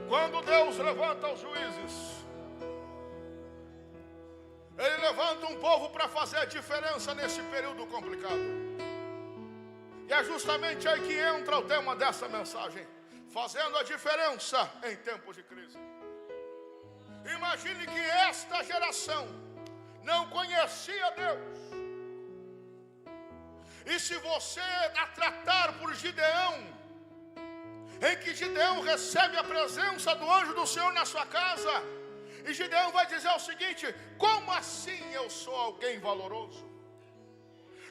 S1: Quando Deus levanta os juízes, Ele levanta um povo para fazer a diferença nesse período complicado. E é justamente aí que entra o tema dessa mensagem: fazendo a diferença em tempos de crise. Imagine que esta geração não conhecia Deus. E se você a tratar por Gideão, em que Gideão recebe a presença do anjo do Senhor na sua casa, e Gideão vai dizer o seguinte: como assim eu sou alguém valoroso?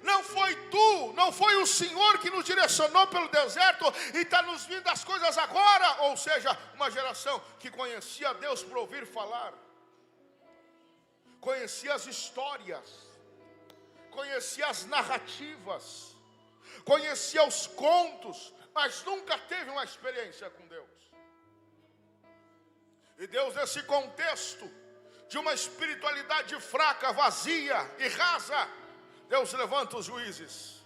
S1: Não foi tu, não foi o Senhor que nos direcionou pelo deserto e está nos vindo as coisas agora? Ou seja, uma geração que conhecia Deus por ouvir falar, conhecia as histórias, conhecia as narrativas, conhecia os contos, mas nunca teve uma experiência com Deus. E Deus, nesse contexto de uma espiritualidade fraca, vazia e rasa, Deus levanta os juízes.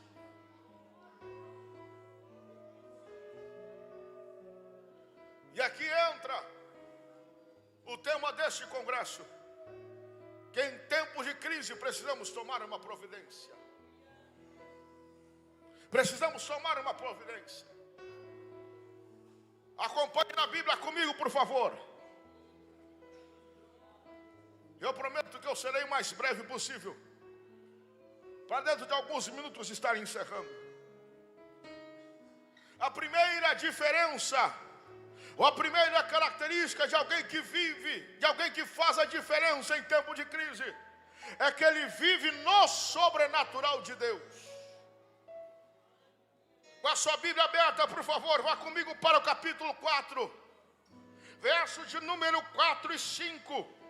S1: E aqui entra o tema deste congresso, que em tempos de crise precisamos tomar uma providência. Precisamos tomar uma providência. Acompanhe na Bíblia comigo, por favor. Eu prometo que eu serei o mais breve possível, para dentro de alguns minutos estar encerrando. A primeira diferença, ou a primeira característica de alguém que vive, de alguém que faz a diferença em tempo de crise, é que ele vive no sobrenatural de Deus. Com a sua Bíblia aberta, por favor, vá comigo para o capítulo 4, versos de número 4 e 5.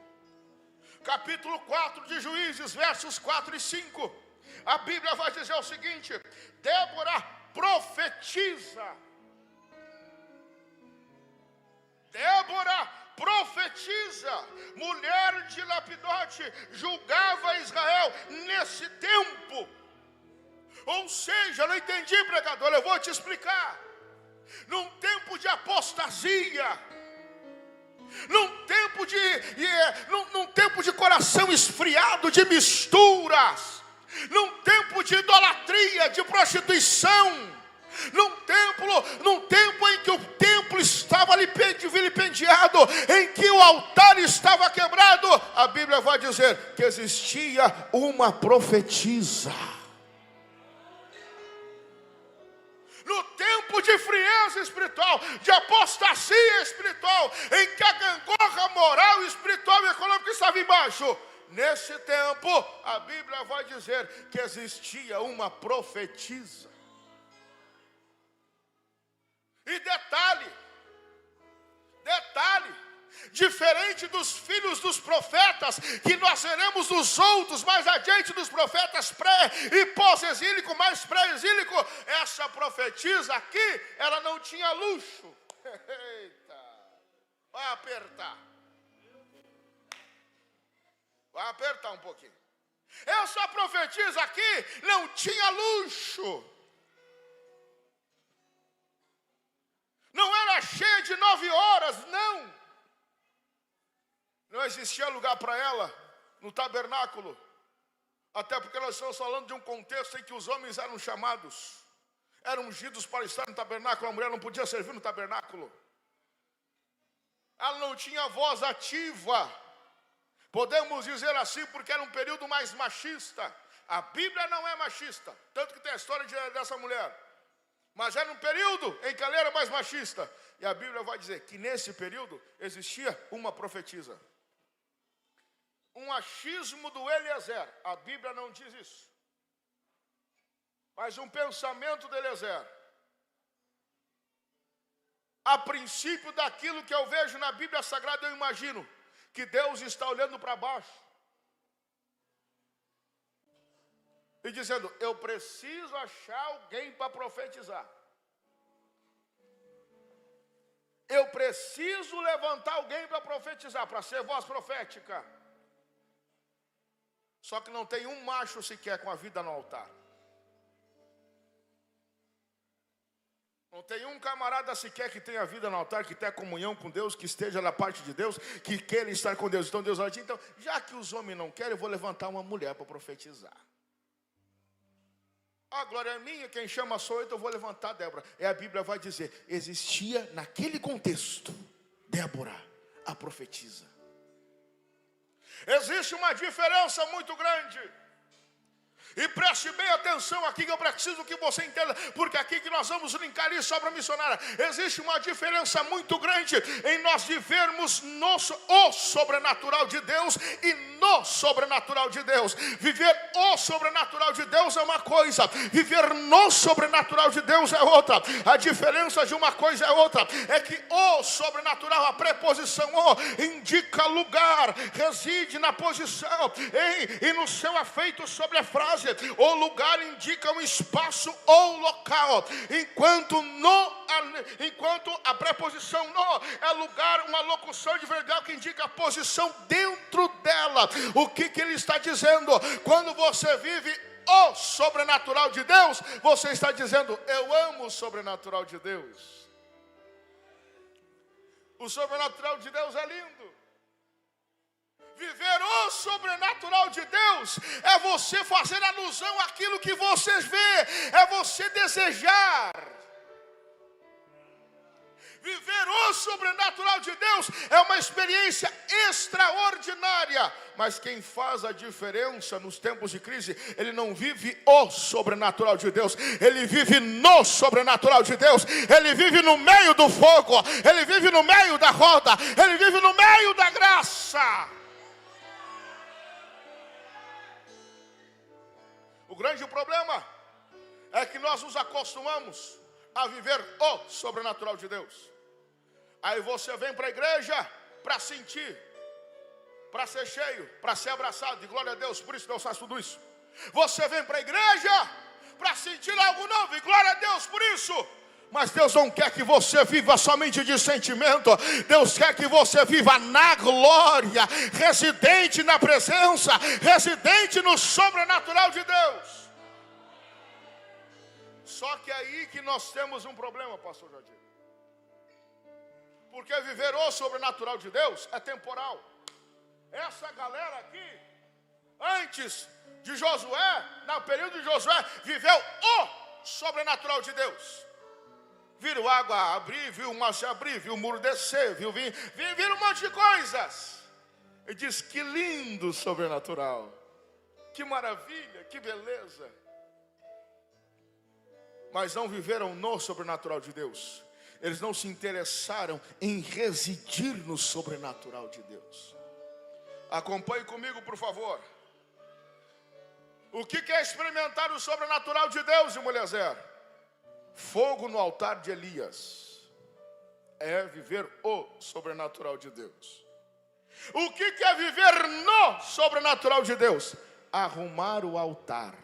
S1: Capítulo 4 de Juízes, versos 4 e 5. A Bíblia vai dizer o seguinte: Débora profetiza. Débora profetiza. Mulher de Lapidote julgava Israel nesse tempo. Ou seja, não entendi, pregador, eu vou te explicar. Num tempo de apostasia, num tempo de coração esfriado, de misturas, num tempo de idolatria, de prostituição, num tempo em que o templo estava vilipendiado, em que o altar estava quebrado, a Bíblia vai dizer que existia uma profetisa. No tempo de frieza espiritual, de apostasia espiritual, em que a gangorra moral, espiritual e econômica estava embaixo, nesse tempo, a Bíblia vai dizer que existia uma profetisa. E detalhe, diferente dos filhos dos profetas, que nós veremos os outros mais adiante dos profetas pré e pós-exílico, mais pré-exílico, essa profetisa aqui, ela não tinha luxo. Eita, vai apertar um pouquinho. Essa profetisa aqui não tinha luxo. Não era cheia de 9 horas, não. Não existia lugar para ela no tabernáculo. Até porque nós estamos falando de um contexto em que os homens eram chamados, eram ungidos para estar no tabernáculo. A mulher não podia servir no tabernáculo. Ela não tinha voz ativa. Podemos dizer assim porque era um período mais machista. A Bíblia não é machista, tanto que tem a história dessa mulher. Mas era um período em que ela era mais machista. E a Bíblia vai dizer que nesse período existia uma profetisa. Um achismo do Eliezer. A Bíblia não diz isso. Mas um pensamento do Eliezer. A princípio daquilo que eu vejo na Bíblia Sagrada, eu imagino que Deus está olhando para baixo e dizendo, eu preciso achar alguém para profetizar. Eu preciso levantar alguém para profetizar, para ser voz profética. Só que não tem um macho sequer com a vida no altar. Não tem um camarada sequer que tenha vida no altar, que tenha comunhão com Deus, que esteja na parte de Deus, que queira estar com Deus. Então Deus vai dizer, então, já que os homens não querem, eu vou levantar uma mulher para profetizar. A glória é minha, quem chama sou eu, então eu vou levantar Débora. E a Bíblia vai dizer, existia naquele contexto, Débora, a profetisa. Existe uma diferença muito grande. E preste bem atenção aqui, que eu preciso que você entenda, porque aqui que nós vamos linkar isso sobre a missionária. Existe uma diferença muito grande em nós vivermos o sobrenatural de Deus e no sobrenatural de Deus. Viver o sobrenatural de Deus é uma coisa, viver no sobrenatural de Deus é outra. A diferença de uma coisa é outra, é que o sobrenatural, a preposição o, indica lugar, reside na posição e no seu afeito sobre a frase. O lugar indica um espaço ou local, enquanto a preposição no é lugar, uma locução de verdade que indica a posição dentro dela. O que ele está dizendo? Quando você vive o sobrenatural de Deus, você está dizendo, eu amo o sobrenatural de Deus. O sobrenatural de Deus é lindo. Viver o sobrenatural de Deus é você fazer alusão àquilo que você vê, é você desejar. Viver o sobrenatural de Deus é uma experiência extraordinária. Mas quem faz a diferença nos tempos de crise, ele não vive o sobrenatural de Deus, ele vive no sobrenatural de Deus. Ele vive no meio do fogo, ele vive no meio da roda, ele vive no meio da graça. O grande problema é que nós nos acostumamos a viver o sobrenatural de Deus. Aí você vem para a igreja para sentir, para ser cheio, para ser abraçado, e glória a Deus, por isso Deus faz tudo isso. Você vem para a igreja para sentir algo novo, e glória a Deus por isso. Mas Deus não quer que você viva somente de sentimento. Deus quer que você viva na glória, residente na presença, residente no sobrenatural de Deus. Só que aí que nós temos um problema, pastor Jardim. Porque viver o sobrenatural de Deus é temporal. Essa galera aqui, antes de Josué, no período de Josué, viveu o sobrenatural de Deus. Viram água abrir, viu o mar se abrir, viu o muro descer, viram um monte de coisas. E diz, que lindo sobrenatural. Que maravilha, que beleza. Mas não viveram no sobrenatural de Deus. Eles não se interessaram em residir no sobrenatural de Deus. Acompanhe comigo, por favor. O que é experimentar o sobrenatural de Deus, irmão Eliezer? Fogo no altar de Elias. É viver o sobrenatural de Deus. O que é viver no sobrenatural de Deus? Arrumar o altar.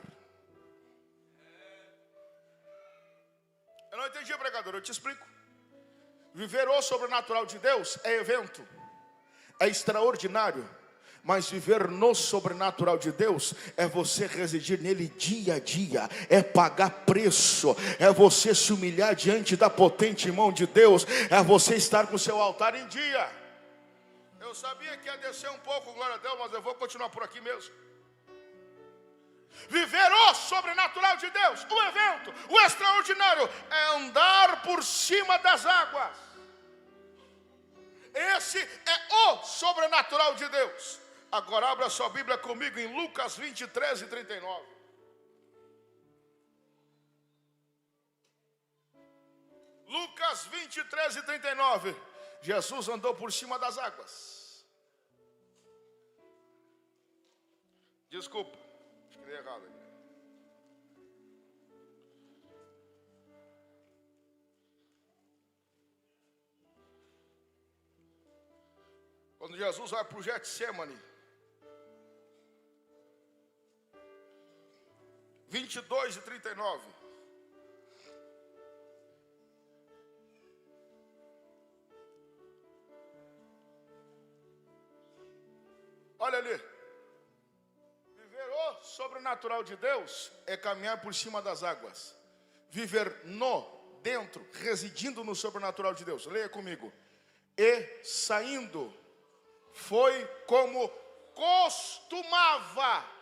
S1: Eu não entendi, pregador, eu te explico. Viver o sobrenatural de Deus é evento, é extraordinário. Mas viver no sobrenatural de Deus é você residir nele dia a dia, é pagar preço, é você se humilhar diante da potente mão de Deus, é você estar com o seu altar em dia. Eu sabia que ia descer um pouco, glória a Deus, mas eu vou continuar por aqui mesmo. Viver o sobrenatural de Deus, o evento, o extraordinário, é andar por cima das águas. Esse é o sobrenatural de Deus. Agora abra sua Bíblia comigo em Lucas 23 e 39. Lucas 23 e 39. Jesus andou por cima das águas. Desculpa, escrevi errado aqui. Quando Jesus vai para o Getsemane, 22 e 39. Olha ali. Viver o sobrenatural de Deus é caminhar por cima das águas. Viver no, dentro, residindo no sobrenatural de Deus. Leia comigo. E saindo, foi como costumava.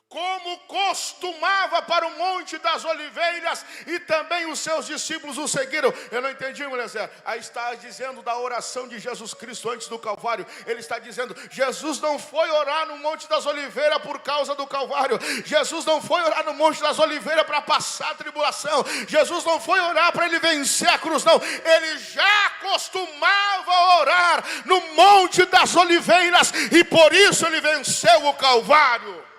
S1: Como costumava para o Monte das Oliveiras, e também os seus discípulos o seguiram. Eu não entendi, mulher. Aí está dizendo da oração de Jesus Cristo antes do Calvário. Ele está dizendo, Jesus não foi orar no Monte das Oliveiras por causa do Calvário. Jesus não foi orar no Monte das Oliveiras para passar a tribulação. Jesus não foi orar para ele vencer a cruz, não. Ele já costumava orar no Monte das Oliveiras, e por isso ele venceu o Calvário.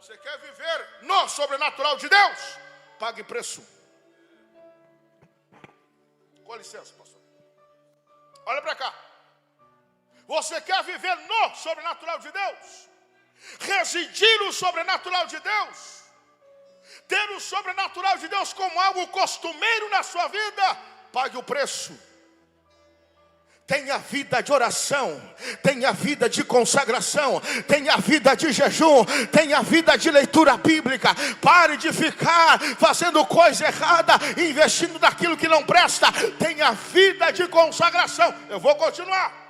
S1: Você quer viver no sobrenatural de Deus? Pague preço. Com licença, pastor. Olha para cá. Você quer viver no sobrenatural de Deus? Residir no sobrenatural de Deus? Ter o sobrenatural de Deus como algo costumeiro na sua vida? Pague o preço. Tenha vida de oração, tenha vida de consagração, tenha vida de jejum, tenha vida de leitura bíblica. Pare de ficar fazendo coisa errada, investindo naquilo que não presta. Tenha vida de consagração. Eu vou continuar.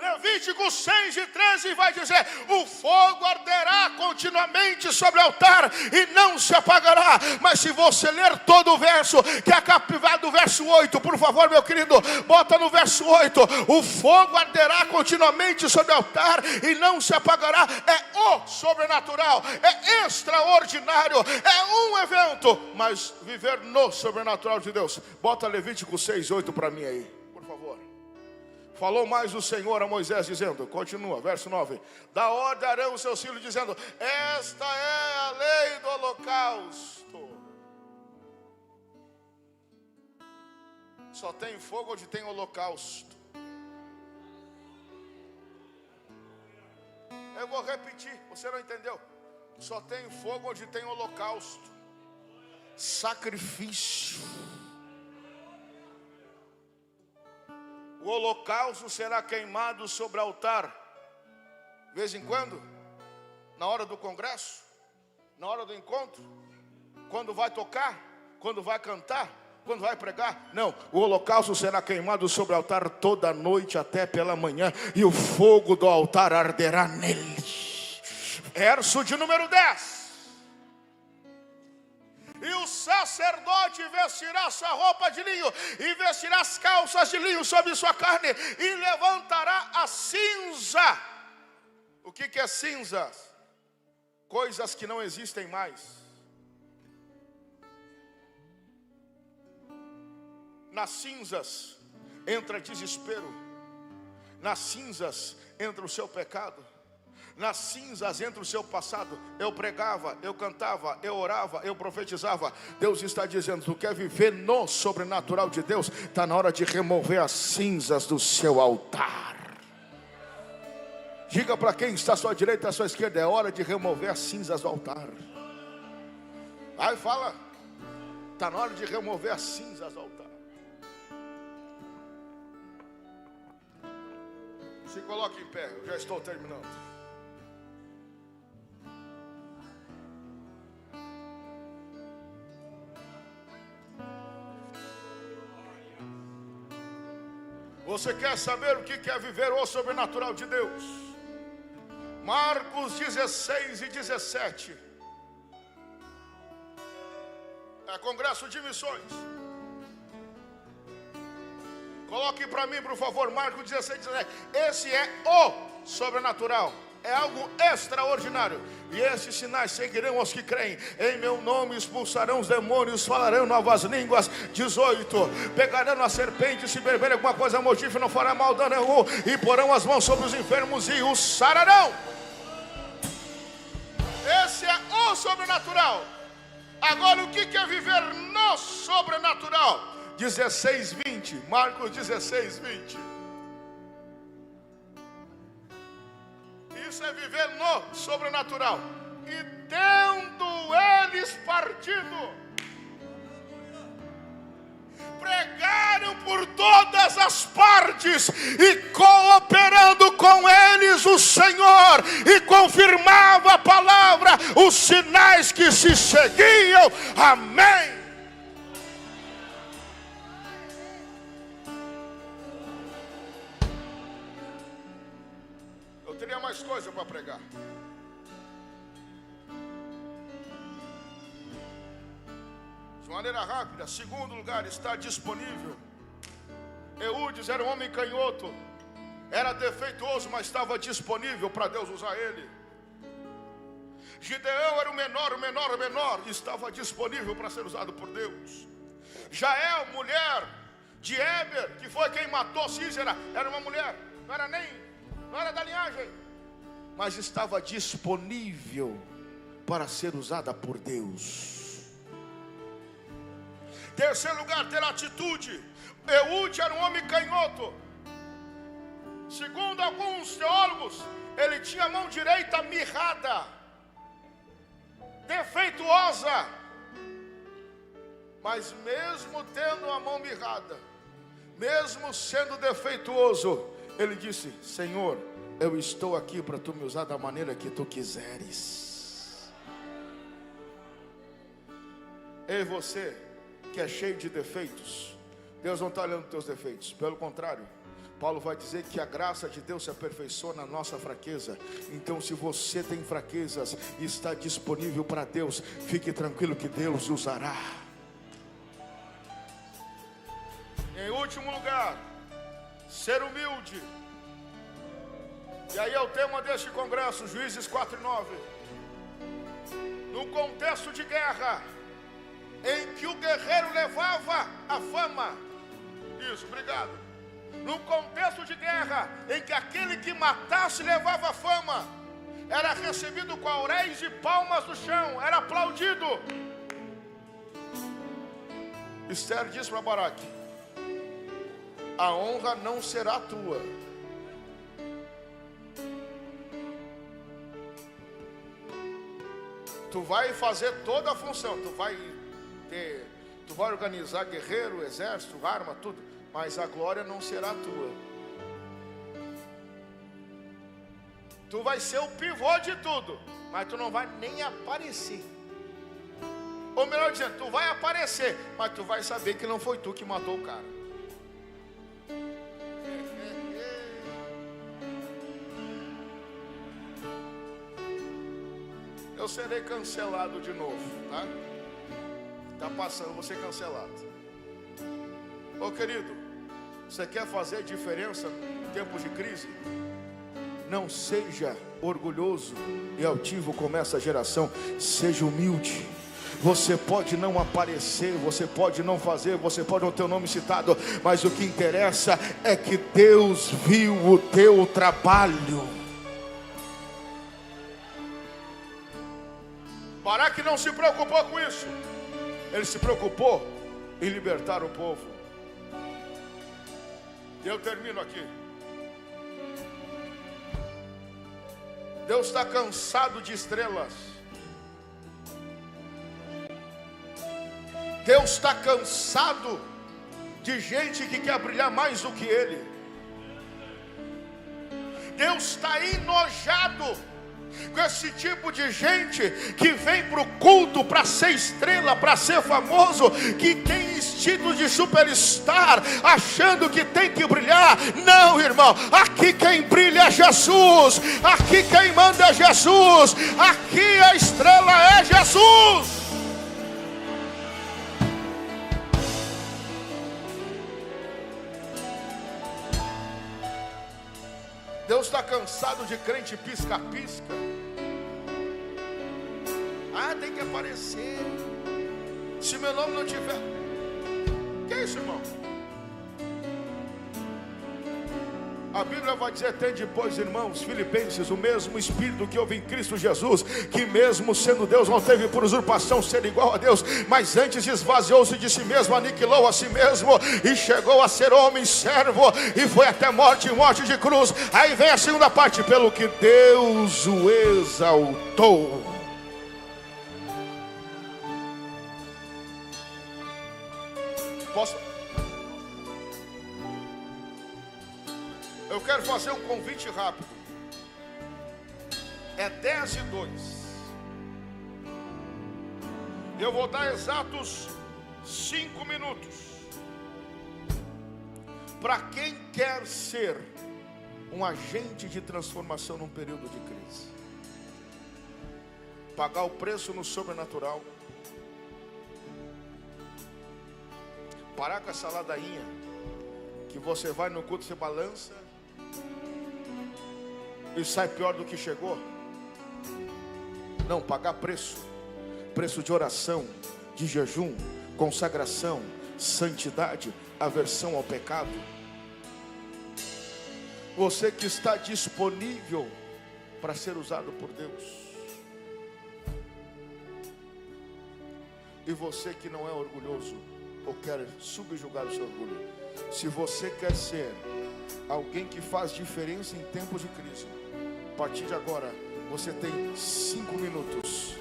S1: Levítico 6 e 13 vai dizer: o fogo arderá continuamente sobre o altar e não se apagará. Mas se você ler todo o verso, que é capivado do verso 8, por favor, meu querido, bota no verso 8: o fogo arderá continuamente sobre o altar e não se apagará. É o sobrenatural, é extraordinário, é um evento. Mas viver no sobrenatural de Deus, bota Levítico 6, 8 para mim aí, por favor. Falou mais o Senhor a Moisés dizendo, continua, verso 9: da ordem a Arão, seus filhos, dizendo: esta é a lei do holocausto. Só tem fogo onde tem holocausto. Eu vou repetir, você não entendeu? Só tem fogo onde tem holocausto, sacrifício. O holocausto será queimado sobre o altar. De vez em quando, na hora do congresso, na hora do encontro, quando vai tocar, quando vai cantar, quando vai pregar. Não, o holocausto será queimado sobre o altar toda noite até pela manhã, e o fogo do altar arderá nele. Verso de número 10. E o sacerdote vestirá sua roupa de linho, e vestirá as calças de linho sobre sua carne, e levantará a cinza. O que é cinza? Coisas que não existem mais. Nas cinzas entra desespero. Nas cinzas entra o seu pecado. Nas cinzas entra o seu passado. Eu pregava, eu cantava, eu orava, eu profetizava. Deus está dizendo: tu quer viver no sobrenatural de Deus? Está na hora de remover as cinzas do seu altar. Diga para quem está à sua direita e à sua esquerda: é hora de remover as cinzas do altar. Aí fala: está na hora de remover as cinzas do altar. Se coloque em pé, eu já estou terminando. Você quer saber o que é viver o sobrenatural de Deus? Marcos 16 e 17. É congresso de missões. Coloque para mim, por favor, Marcos 16 e 17. Esse é o sobrenatural. É algo extraordinário. E esses sinais seguirão os que creem. Em meu nome expulsarão os demônios, falarão novas línguas. 18. Pegarão a serpente, se beberem alguma coisa mortífera, não fará mal dano nenhum. E porão as mãos sobre os enfermos e os sararão. Esse é o sobrenatural. Agora, o que é viver no sobrenatural? 16, 20. Marcos 16, 20. Isso é viver no sobrenatural. E tendo eles partido, pregaram por todas as partes, e cooperando com eles o Senhor, e confirmava a palavra, os sinais que se seguiam. Amém. Eu teria mais coisa para pregar. De maneira rápida. Segundo lugar, está disponível. Eudes era um homem canhoto, era defeituoso, mas estava disponível para Deus usar ele. Gideão era o menor, e estava disponível para ser usado por Deus. Jael, mulher de Éber, que foi quem matou Sísera, era uma mulher, não era da linhagem, mas estava disponível para ser usada por Deus. Terceiro lugar, ter atitude. Eude era um homem canhoto. Segundo alguns teólogos, ele tinha a mão direita mirrada, defeituosa. Mas mesmo tendo a mão mirrada, mesmo sendo defeituoso, ele disse: Senhor, eu estou aqui para tu me usar da maneira que tu quiseres. Ei, você que é cheio de defeitos, Deus não está olhando os teus defeitos. Pelo contrário, Paulo vai dizer que a graça de Deus se aperfeiçoa na nossa fraqueza. Então, se você tem fraquezas e está disponível para Deus, fique tranquilo que Deus usará. Em último lugar, ser humilde. E aí é o tema deste congresso, Juízes 4 e 9. No contexto de guerra, em que o guerreiro levava a fama. Isso, obrigado. No contexto de guerra, em que aquele que matasse levava a fama, era recebido com auréis e palmas do chão, era aplaudido. Esther diz para Baraque: a honra não será tua. Tu vai fazer toda a função, tu vai organizar guerreiro, exército, arma, tudo. mas a glória não será tua. Tu vai ser o pivô de tudo, mas tu não vai nem aparecer. Ou melhor dizendo, tu vai aparecer, mas tu vai saber que não foi tu que matou o cara. Eu serei cancelado de novo, tá? Tá passando, vou ser cancelado. Ô querido, você quer fazer diferença em tempos de crise? Não seja orgulhoso e altivo como essa geração. Seja humilde. Você pode não aparecer, você pode não fazer, você pode não ter o nome citado, mas o que interessa é que Deus viu o teu trabalho. Baraque não se preocupou com isso. Ele se preocupou em libertar o povo. E eu termino aqui. Deus está cansado de estrelas. Deus está cansado de gente que quer brilhar mais do que Ele. Deus está enojado com esse tipo de gente que vem para o culto para ser estrela, para ser famoso, que tem instinto de superstar, achando que tem que brilhar. Não, irmão, aqui quem brilha é Jesus, aqui quem manda é Jesus, aqui a estrela é Jesus. Deus está cansado de crente pisca-pisca. Ah, tem que aparecer. Se meu nome não tiver. Que é isso, irmão? A Bíblia vai dizer: tende, pois, irmãos, Filipenses, o mesmo Espírito que houve em Cristo Jesus, que mesmo sendo Deus não teve por usurpação ser igual a Deus, mas antes esvaziou-se de si mesmo, aniquilou a si mesmo e chegou a ser homem servo e foi até morte de cruz. Aí vem a segunda parte: pelo que Deus o exaltou. Posso? Eu quero fazer um convite rápido. É 10:02. Eu vou dar exatos 5 minutos para quem quer ser um agente de transformação num período de crise. Pagar o preço no sobrenatural. Parar com essa ladainha que você vai no culto, você balança e sai pior do que chegou. Não, pagar preço. Preço de oração, de jejum, consagração, santidade, aversão ao pecado. Você que está disponível para ser usado por Deus. E você que não é orgulhoso ou quer subjugar o seu orgulho. Se você quer ser alguém que faz diferença em tempos de crise, a partir de agora, você tem 5 minutos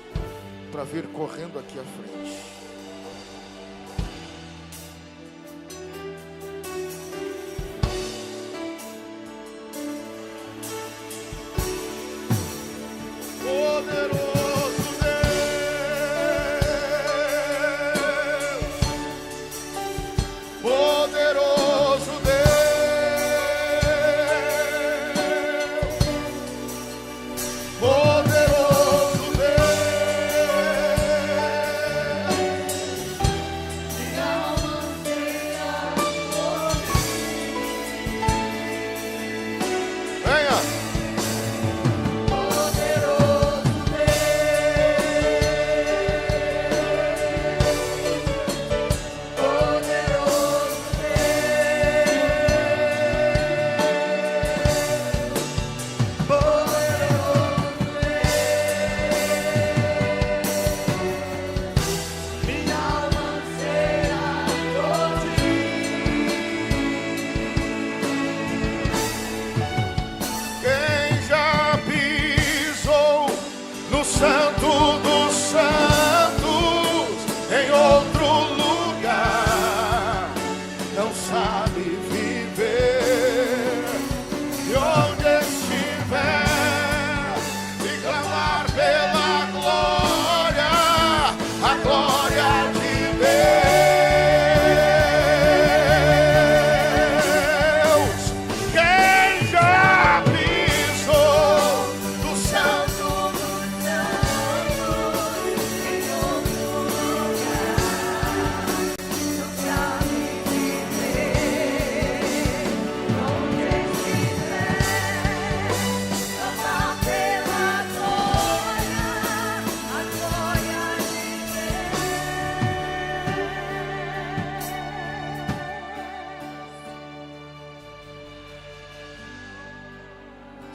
S1: para vir correndo aqui à frente. Poderoso Deus, poderoso Deus.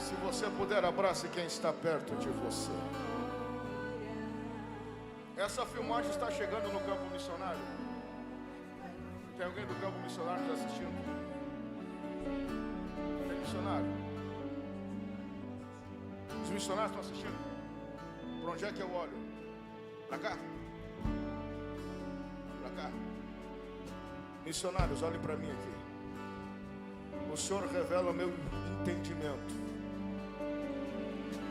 S1: Se você puder, abrace quem está perto de você. Essa filmagem está chegando no campo missionário. Tem alguém do campo missionário nos assistindo? Tem missionário? Os missionários estão assistindo? Para onde é que eu olho? Para cá? Para cá? Missionários, olhem para mim aqui. O Senhor revela o meu entendimento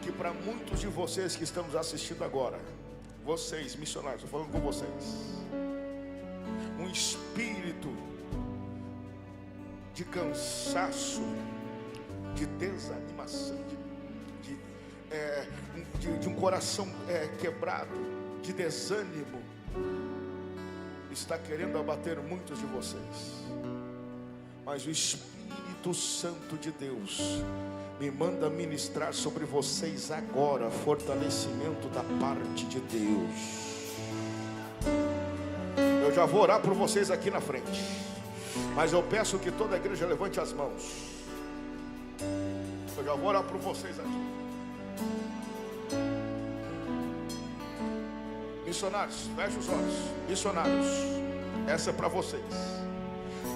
S1: que para muitos de vocês que estamos assistindo agora, vocês, missionários, estou falando com vocês, um espírito de cansaço, de desanimação, de um coração quebrado, de desânimo, está querendo abater muitos de vocês. Mas o Espírito Santo de Deus me manda ministrar sobre vocês agora fortalecimento da parte de Deus. Eu já vou orar por vocês aqui na frente, mas eu peço que toda a igreja levante as mãos. Eu já vou orar por vocês aqui. Missionários, feche os olhos. Missionários, essa é para vocês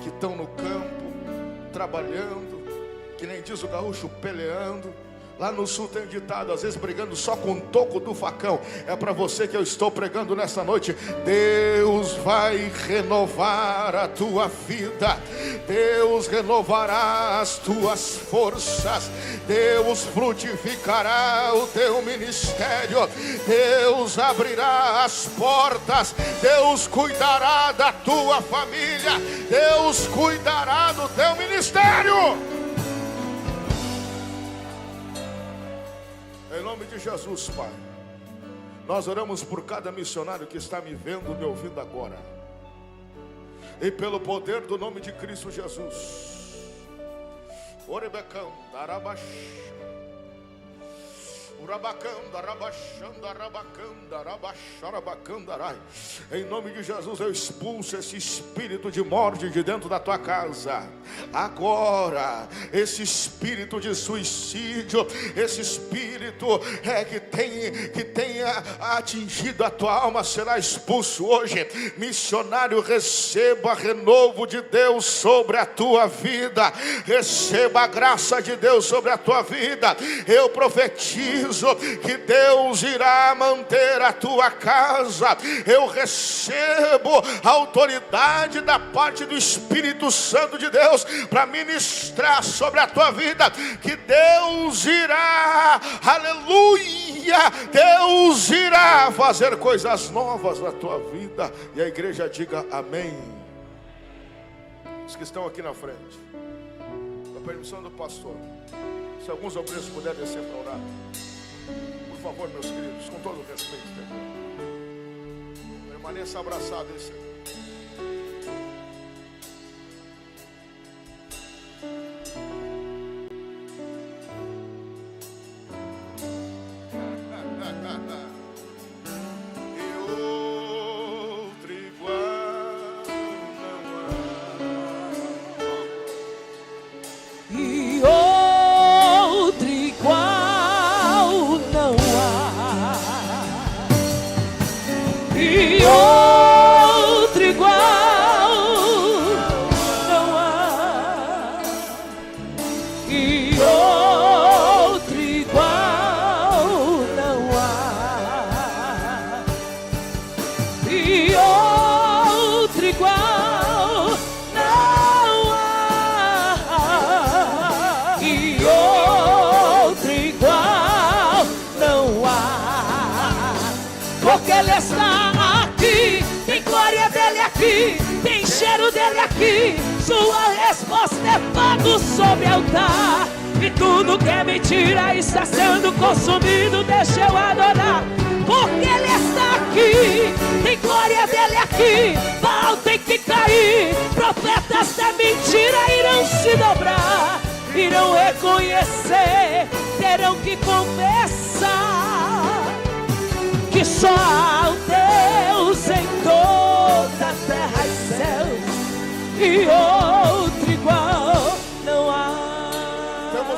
S1: que estão no campo, trabalhando, que nem diz o gaúcho, peleando. Lá no sul tem ditado, às vezes brigando só com o toco do facão. É para você que eu estou pregando nessa noite. Deus vai renovar a tua vida. Deus renovará as tuas forças. Deus frutificará o teu ministério. Deus abrirá as portas. Deus cuidará da tua família. Deus cuidará do teu ministério. Em nome de Jesus, Pai, nós oramos por cada missionário que está me vendo, me ouvindo agora. E pelo poder do nome de Cristo Jesus. Orebecão, darabash. Em nome de Jesus, eu expulso esse espírito de morte de dentro da tua casa. Agora, esse espírito de suicídio, esse espírito que tenha atingido a tua alma, será expulso hoje. Missionário, receba renovo de Deus sobre a tua vida. Receba a graça de Deus sobre a tua vida. Eu profetizo que Deus irá manter a tua casa. Eu recebo a autoridade da parte do Espírito Santo de Deus para ministrar sobre a tua vida, que Deus irá, aleluia, Deus irá fazer coisas novas na tua vida. E a igreja diga amém. Os que estão aqui na frente, com a permissão do pastor, se alguns obreiros puderem descer para orar, por favor, meus queridos, com todo o respeito, permaneça abraçado esse aqui.
S2: Tem cheiro dele aqui. Sua resposta é fogo sobre o altar. E tudo que é mentira está sendo consumido. Deixa eu adorar, porque ele está aqui. Tem glória dele aqui. Baal tem que cair. Profetas da mentira irão se dobrar, irão reconhecer, terão que confessar que só há um Deus em toda a terra e céus, e outro igual não há.
S1: Temos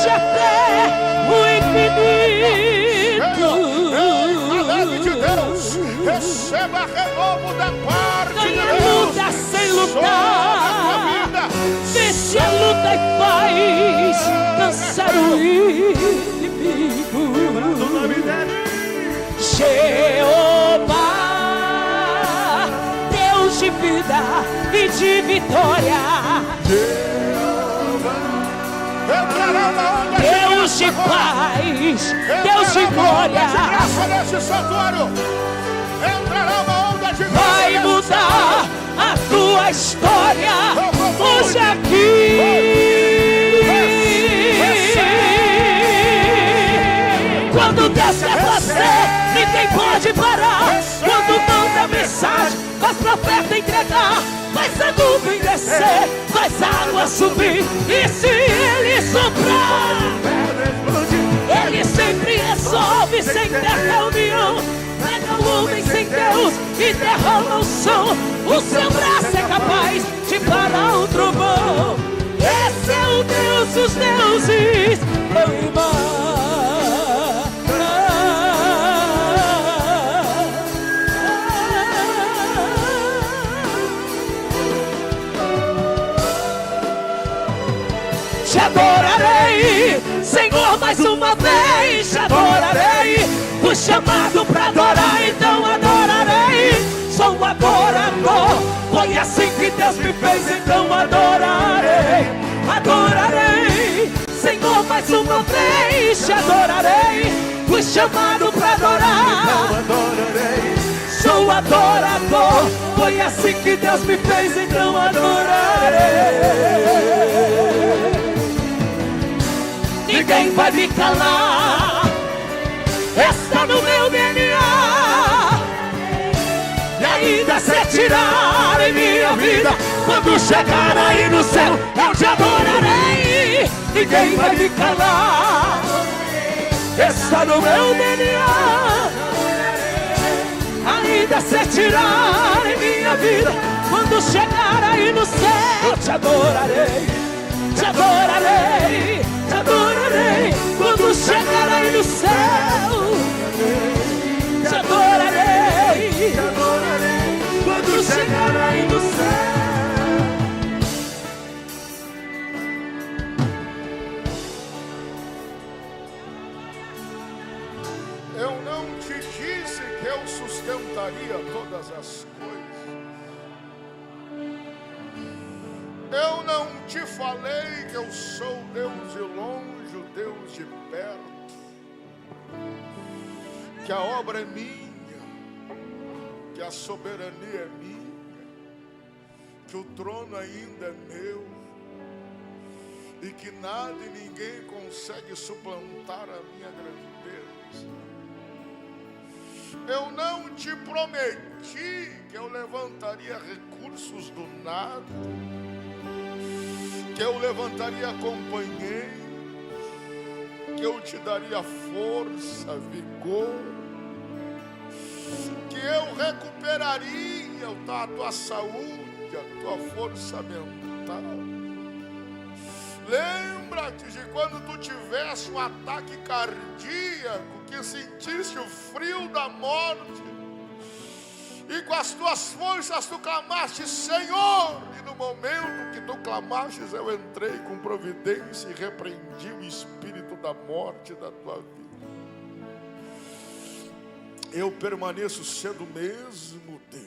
S2: desde até o infinito.
S1: Palavra de Deus, receba renovo da parte de
S2: Ganha
S1: Deus.
S2: luta sem lutar, vence a luta e faz cansar o inimigo. Jeová, Deus de vida e de vitória, Deus de paz, Deus de glória, vai mudar a tua história hoje aqui. Quando Deus quer fazer, ninguém pode parar. Quando manda mensagem, faz profeta entregar, faz a nuvem descer, faz a água subir, e se Ele soprar, Ele sempre resolve sem ter reunião. Pega o homem sem Deus e derrama o som. O seu braço é capaz de parar o trovão. Esse é o Deus dos deuses, meu irmão. Te adorarei, Senhor, mais uma vez. Te adorarei, fui chamado pra adorar, então adorarei. Sou um adorador, foi assim que Deus me fez, então adorarei. Adorarei, Senhor, mais uma vez. Te adorarei, fui chamado pra adorar, então adorarei. Sou um adorador, foi assim que Deus me fez, então adorarei. Ninguém vai me calar, está no meu DNA. E ainda se tirar em minha vida, quando chegar aí no céu, eu te adorarei. Ninguém vai me calar, está no meu DNA. Ainda se tirar em minha vida, quando chegar aí no céu, eu te adorarei. Te adorarei, te adorarei, quando chegar aí no céu. Te adorarei, te adorarei, quando chegar aí no céu.
S1: Eu não te disse que eu sustentaria todas as coisas. Eu não te falei que eu sou Deus de longe, o Deus de perto, que a obra é minha, que a soberania é minha, que o trono ainda é meu, e que nada e ninguém consegue suplantar a minha grandeza. Eu não te prometi que eu levantaria recursos do nada, que eu levantaria companheiros, que eu te daria força, vigor, que eu recuperaria a tua saúde, a tua força mental. Lembra-te de quando tu tivesse um ataque cardíaco, que sentiste o frio da morte, e com as tuas forças tu clamaste, Senhor, e no momento que tu clamaste, eu entrei com providência e repreendi o espírito da morte da tua vida. Eu permaneço sendo o mesmo Deus.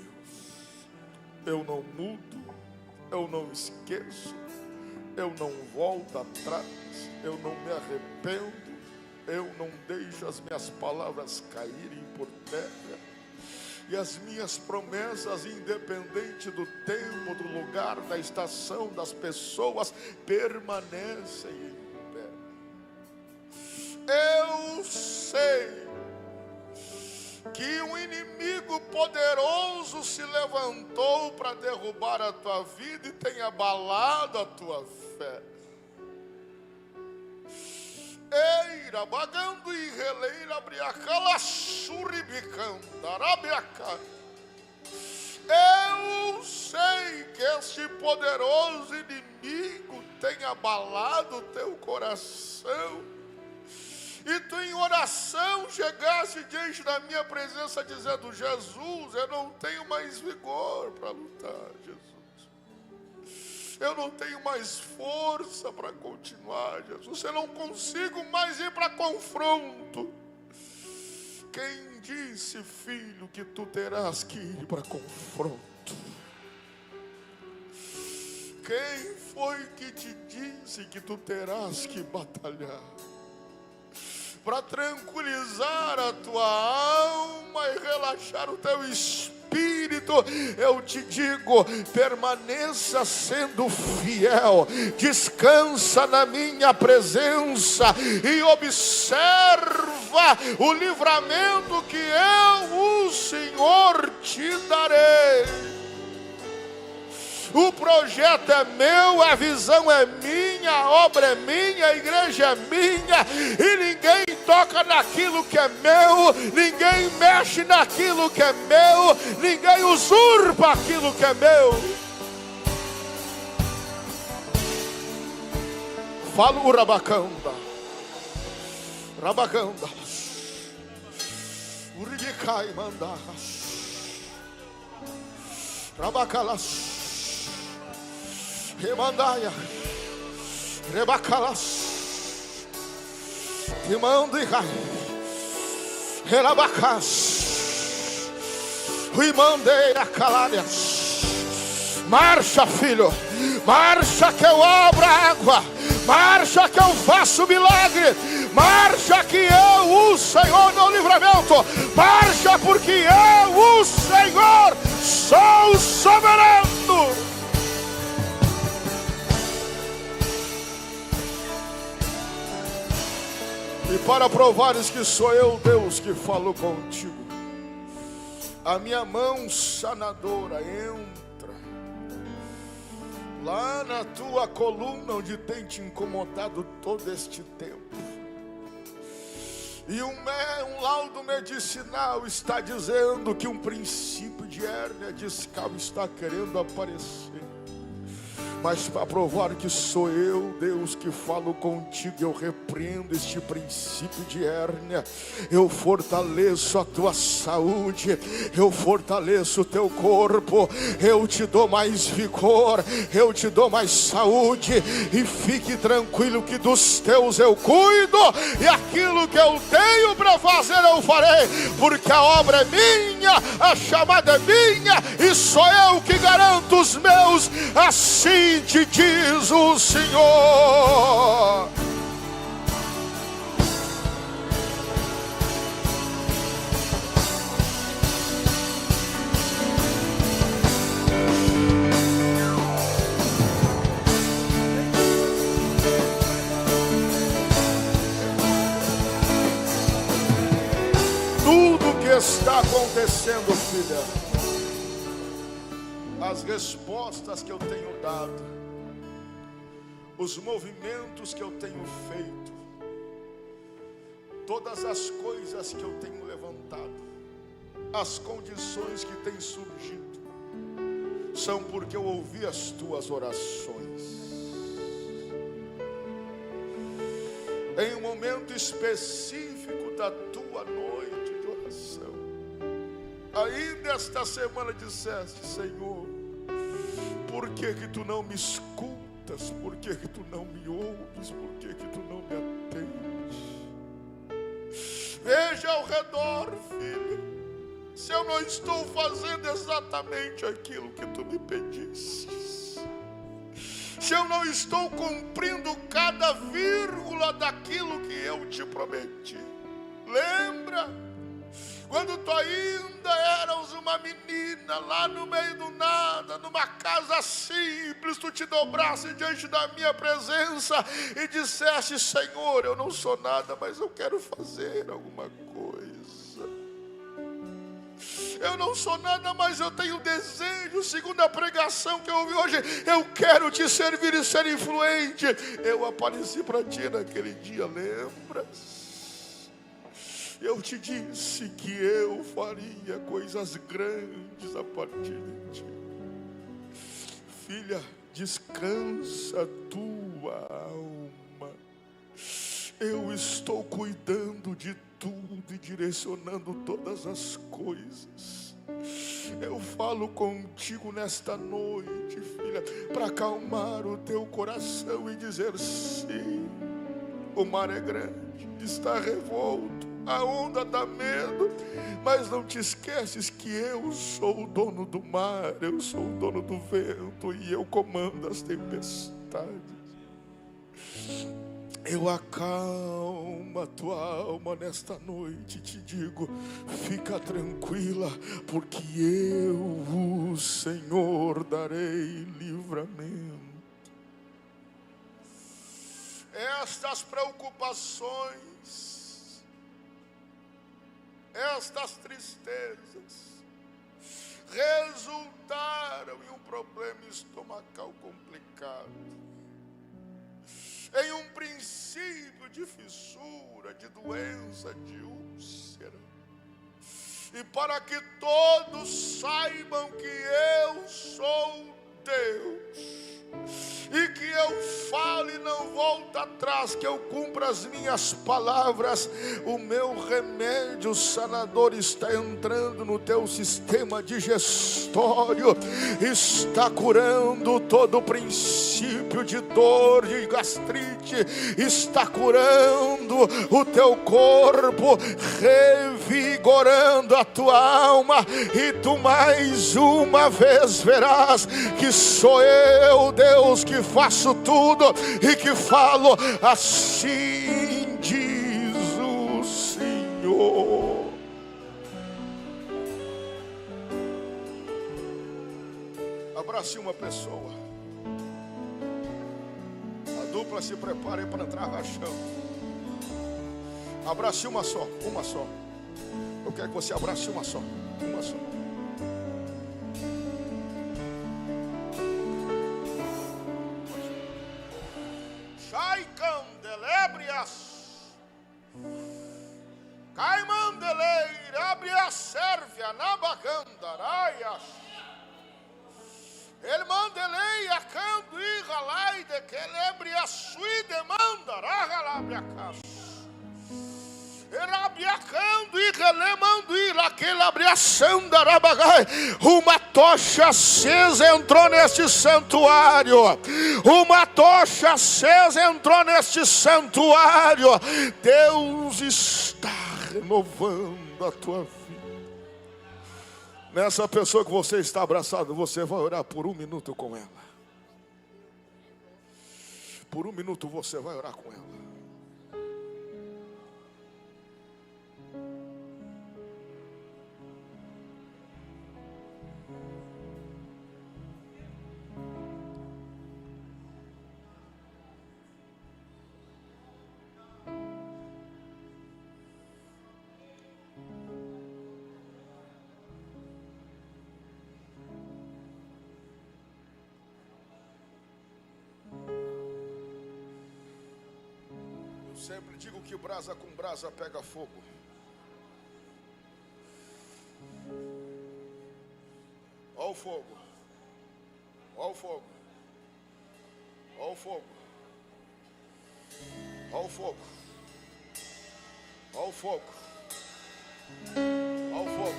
S1: Eu não mudo, eu não esqueço, eu não volto atrás, eu não me arrependo, eu não deixo as minhas palavras caírem por terra. E as minhas promessas, independente do tempo, do lugar, da estação, das pessoas, permanecem em pé. Eu sei que um inimigo poderoso se levantou para derrubar a tua vida e tem abalado a tua fé. Eira, bagando e releira, abriacala, suribicanda, arabiaca. Eu sei que este poderoso inimigo tem tem abalado o teu coração, e tu em oração chegaste diante da minha presença dizendo: Jesus, eu não tenho mais vigor para lutar, Jesus. Eu não tenho mais força para continuar, Jesus. Eu não consigo mais ir para confronto. Quem disse, filho, que tu terás que ir para confronto? Quem foi que te disse que tu terás que batalhar? Para tranquilizar a tua alma e relaxar o teu espírito, eu te digo: permaneça sendo fiel, descansa na minha presença e observa o livramento que eu, o Senhor, te darei. O projeto é meu, a visão é minha, a obra é minha, a igreja é minha, e ninguém toca naquilo que é meu, ninguém mexe naquilo que é meu, ninguém usurpa aquilo que é meu. Falo Rabacanda, Urigicai mandas, Rabacalas, Remandaia, Rebacalas, Rimandicai, Relabacas, Rimandeia Calárias. Marcha, filho, marcha que eu abro a água, marcha que eu faço milagre, marcha que eu, o Senhor, dou livramento, marcha porque eu, o Senhor, sou soberano. E para provares que sou eu, Deus, que falo contigo, a minha mão sanadora entra lá na tua coluna onde tem te incomodado todo este tempo. E um laudo medicinal está dizendo que um princípio de hérnia discal está querendo aparecer. Mas para provar que sou eu, Deus, que falo contigo, eu repreendo este princípio de hérnia. Eu fortaleço a tua saúde, eu fortaleço o teu corpo, eu te dou mais vigor, eu te dou mais saúde. E fique tranquilo que dos teus eu cuido, e aquilo que eu tenho para fazer eu farei, porque a obra é minha, a chamada é minha, e sou eu que garanto os meus. Assim te diz o Senhor. Tudo que está acontecendo, filha, as respostas que eu tenho dado, os movimentos que eu tenho feito, todas as coisas que eu tenho levantado, as condições que têm surgido, são porque eu ouvi as tuas orações. Em um momento específico da tua noite de oração, ainda esta semana disseste: Senhor, por que que tu não me escutas? Por que que tu não me ouves? Por que que tu não me atendes? Veja ao redor, filho, se eu não estou fazendo exatamente aquilo que tu me pedistes, se eu não estou cumprindo cada vírgula daquilo que eu te prometi. Lembra? Quando tu ainda eras uma menina, lá no meio do nada, numa casa simples, tu te dobraste diante da minha presença e disseste: Senhor, eu não sou nada, mas eu quero fazer alguma coisa. Eu não sou nada, mas eu tenho desejo, segundo a pregação que eu ouvi hoje, eu quero te servir e ser influente. Eu apareci para ti naquele dia, lembra? Eu te disse que eu faria coisas grandes a partir de ti. Filha, descansa a tua alma. Eu estou cuidando de tudo e direcionando todas as coisas. Eu falo contigo nesta noite, filha, para acalmar o teu coração e dizer: sim, o mar é grande, está revolto, a onda dá medo, mas não te esqueces que eu sou o dono do mar, eu sou o dono do vento e eu comando as tempestades. Eu acalmo a tua alma nesta noite, te digo, fica tranquila, porque eu, o Senhor, darei livramento. Estas preocupações, estas tristezas, resultaram em um problema estomacal complicado, em um princípio de fissura, de doença, de úlcera. E para que todos saibam que eu sou Deus, e que eu falo e não volto atrás, que eu cumpra as minhas palavras, o meu remédio sanador está entrando no teu sistema digestório, está curando todo o princípio de dor, de gastrite, está curando o teu corpo, revigorando a tua alma, e tu mais uma vez verás que sou eu, Deus, que faço tudo e que falo, assim diz o Senhor. Abrace uma pessoa. A dupla se prepare para entrar rachando. Abrace uma só, uma só. Eu quero que você abrace uma só, uma só. Shai candelebrias, caimandeleira, abre a sérvia, nabacandaraias. Ele mandeleia, cando e ralai de que lebria sui demanda, ragalabria casa. Erabiacando e relemando e aquele abriação da rabagai. Uma tocha acesa entrou neste santuário. Uma tocha acesa entrou neste santuário. Deus está renovando a tua vida. Nessa pessoa que você está abraçado, você vai orar por 1 minuto com ela. Por 1 minuto você vai orar com ela. Sempre digo que brasa com brasa pega fogo. Ó o fogo. Ó o fogo. Ó o fogo. Ó o fogo. Ó o fogo. Ó o fogo.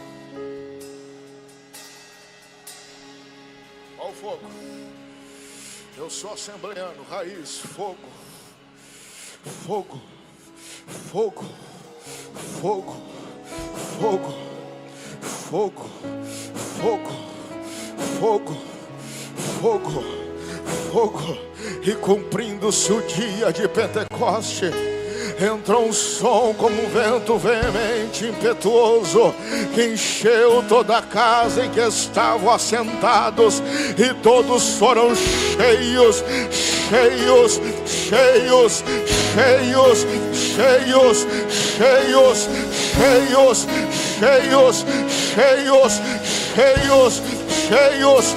S1: Ó o fogo. Eu sou assembleano, raiz, fogo. Fogo, fogo, fogo, fogo, fogo, fogo, fogo, fogo, fogo. E cumprindo-se o dia de Pentecoste, entrou um som como um vento veemente, impetuoso, que encheu toda a casa em que estavam assentados, e todos foram cheios, cheios, cheios, cheios, cheios, cheios, cheios, cheios, cheios, cheios, cheios,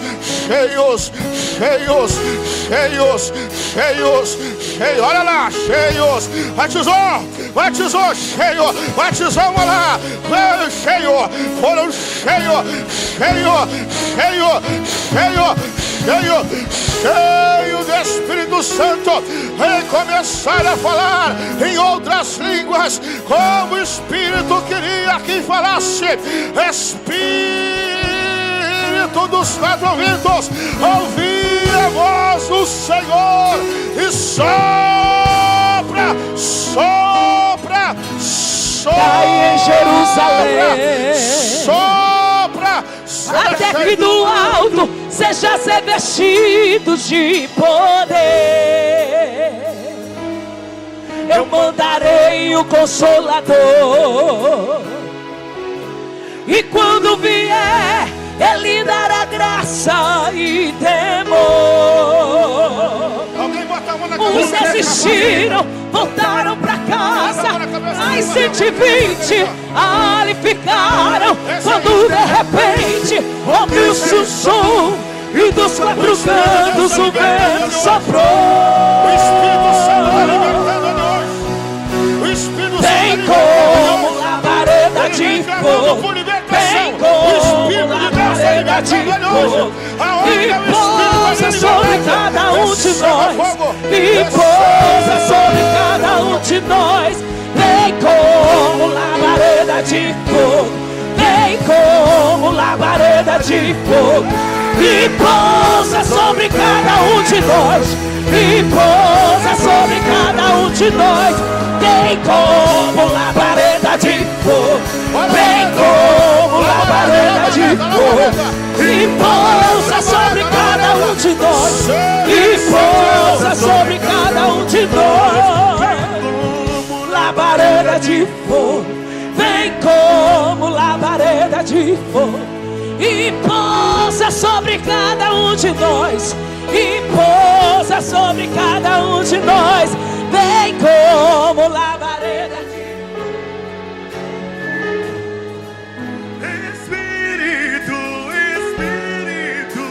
S1: cheios, cheios, cheios, cheios, cheios, olha lá, cheios, batizou, cheio, batizou, olha lá, cheio, foram cheio, cheio do Espírito Santo, e começaram a falar em outras línguas, como o Espírito queria que falasse. Espírito dos 4 ventos, ouvi a voz do Senhor e sopra, sopra, sopra,
S2: cai em Jerusalém,
S1: sopra,
S2: até que do alto seja revestido de poder. Eu mandarei o Consolador, e quando vier, Ele dará graça e temor. Uns desistiram, voltaram pra casa, mais 120 ali ficaram, quando de repente ouviu-se o som, e dos 4 cantos o vento soprou.
S1: O Espírito Santo está libertando nós. O Espírito Santo
S2: tem como labareda de fogo, tem como labareda de fogo, e pousa sobre cada um de nós, e pousa sobre cada um de nós. Tem como labareda de fogo, tem como labareda de fogo, e pousa sobre cada um de nós, e pousa sobre cada um de nós. Tem como labareda de fogo, tem como labareda de fogo, e pousa sobre cada um de nós, e pousa sobre cada um de nós. Labareda de fogo, vem como labareda de fogo, e pousa sobre cada um de nós, e pousa sobre cada um de nós. Vem como labareda de
S1: Espírito, Espírito,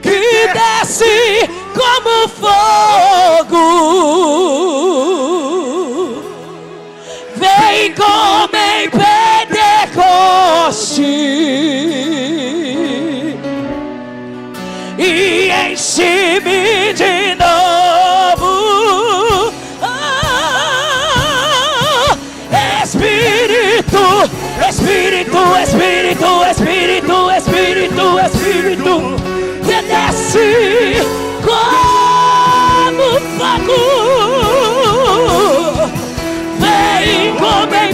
S2: que desce como fogo, vem como em Pentecoste e enche-me de novo. Espírito, Espírito, Espírito, Espírito, Espírito, Espírito, que desce como fogo, vem como em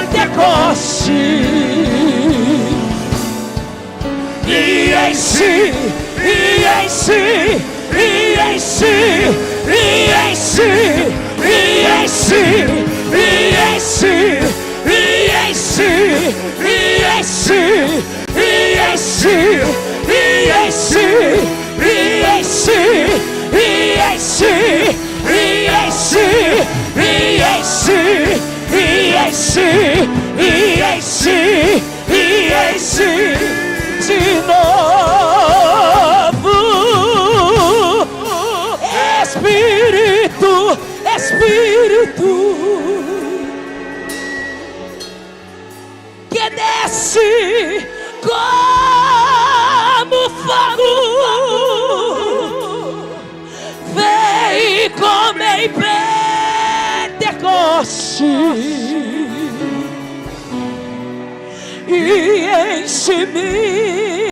S2: Pentecoste e enche, e enche, e enche, e enche, e enche, e enche, e enche, e enche, e enche, e enche, e enche, e enche, e enche, e enche, e enche, e enche, e enche de novo. Espírito, Espírito, que desce como fogo, vem como em Pentecoste e enche-me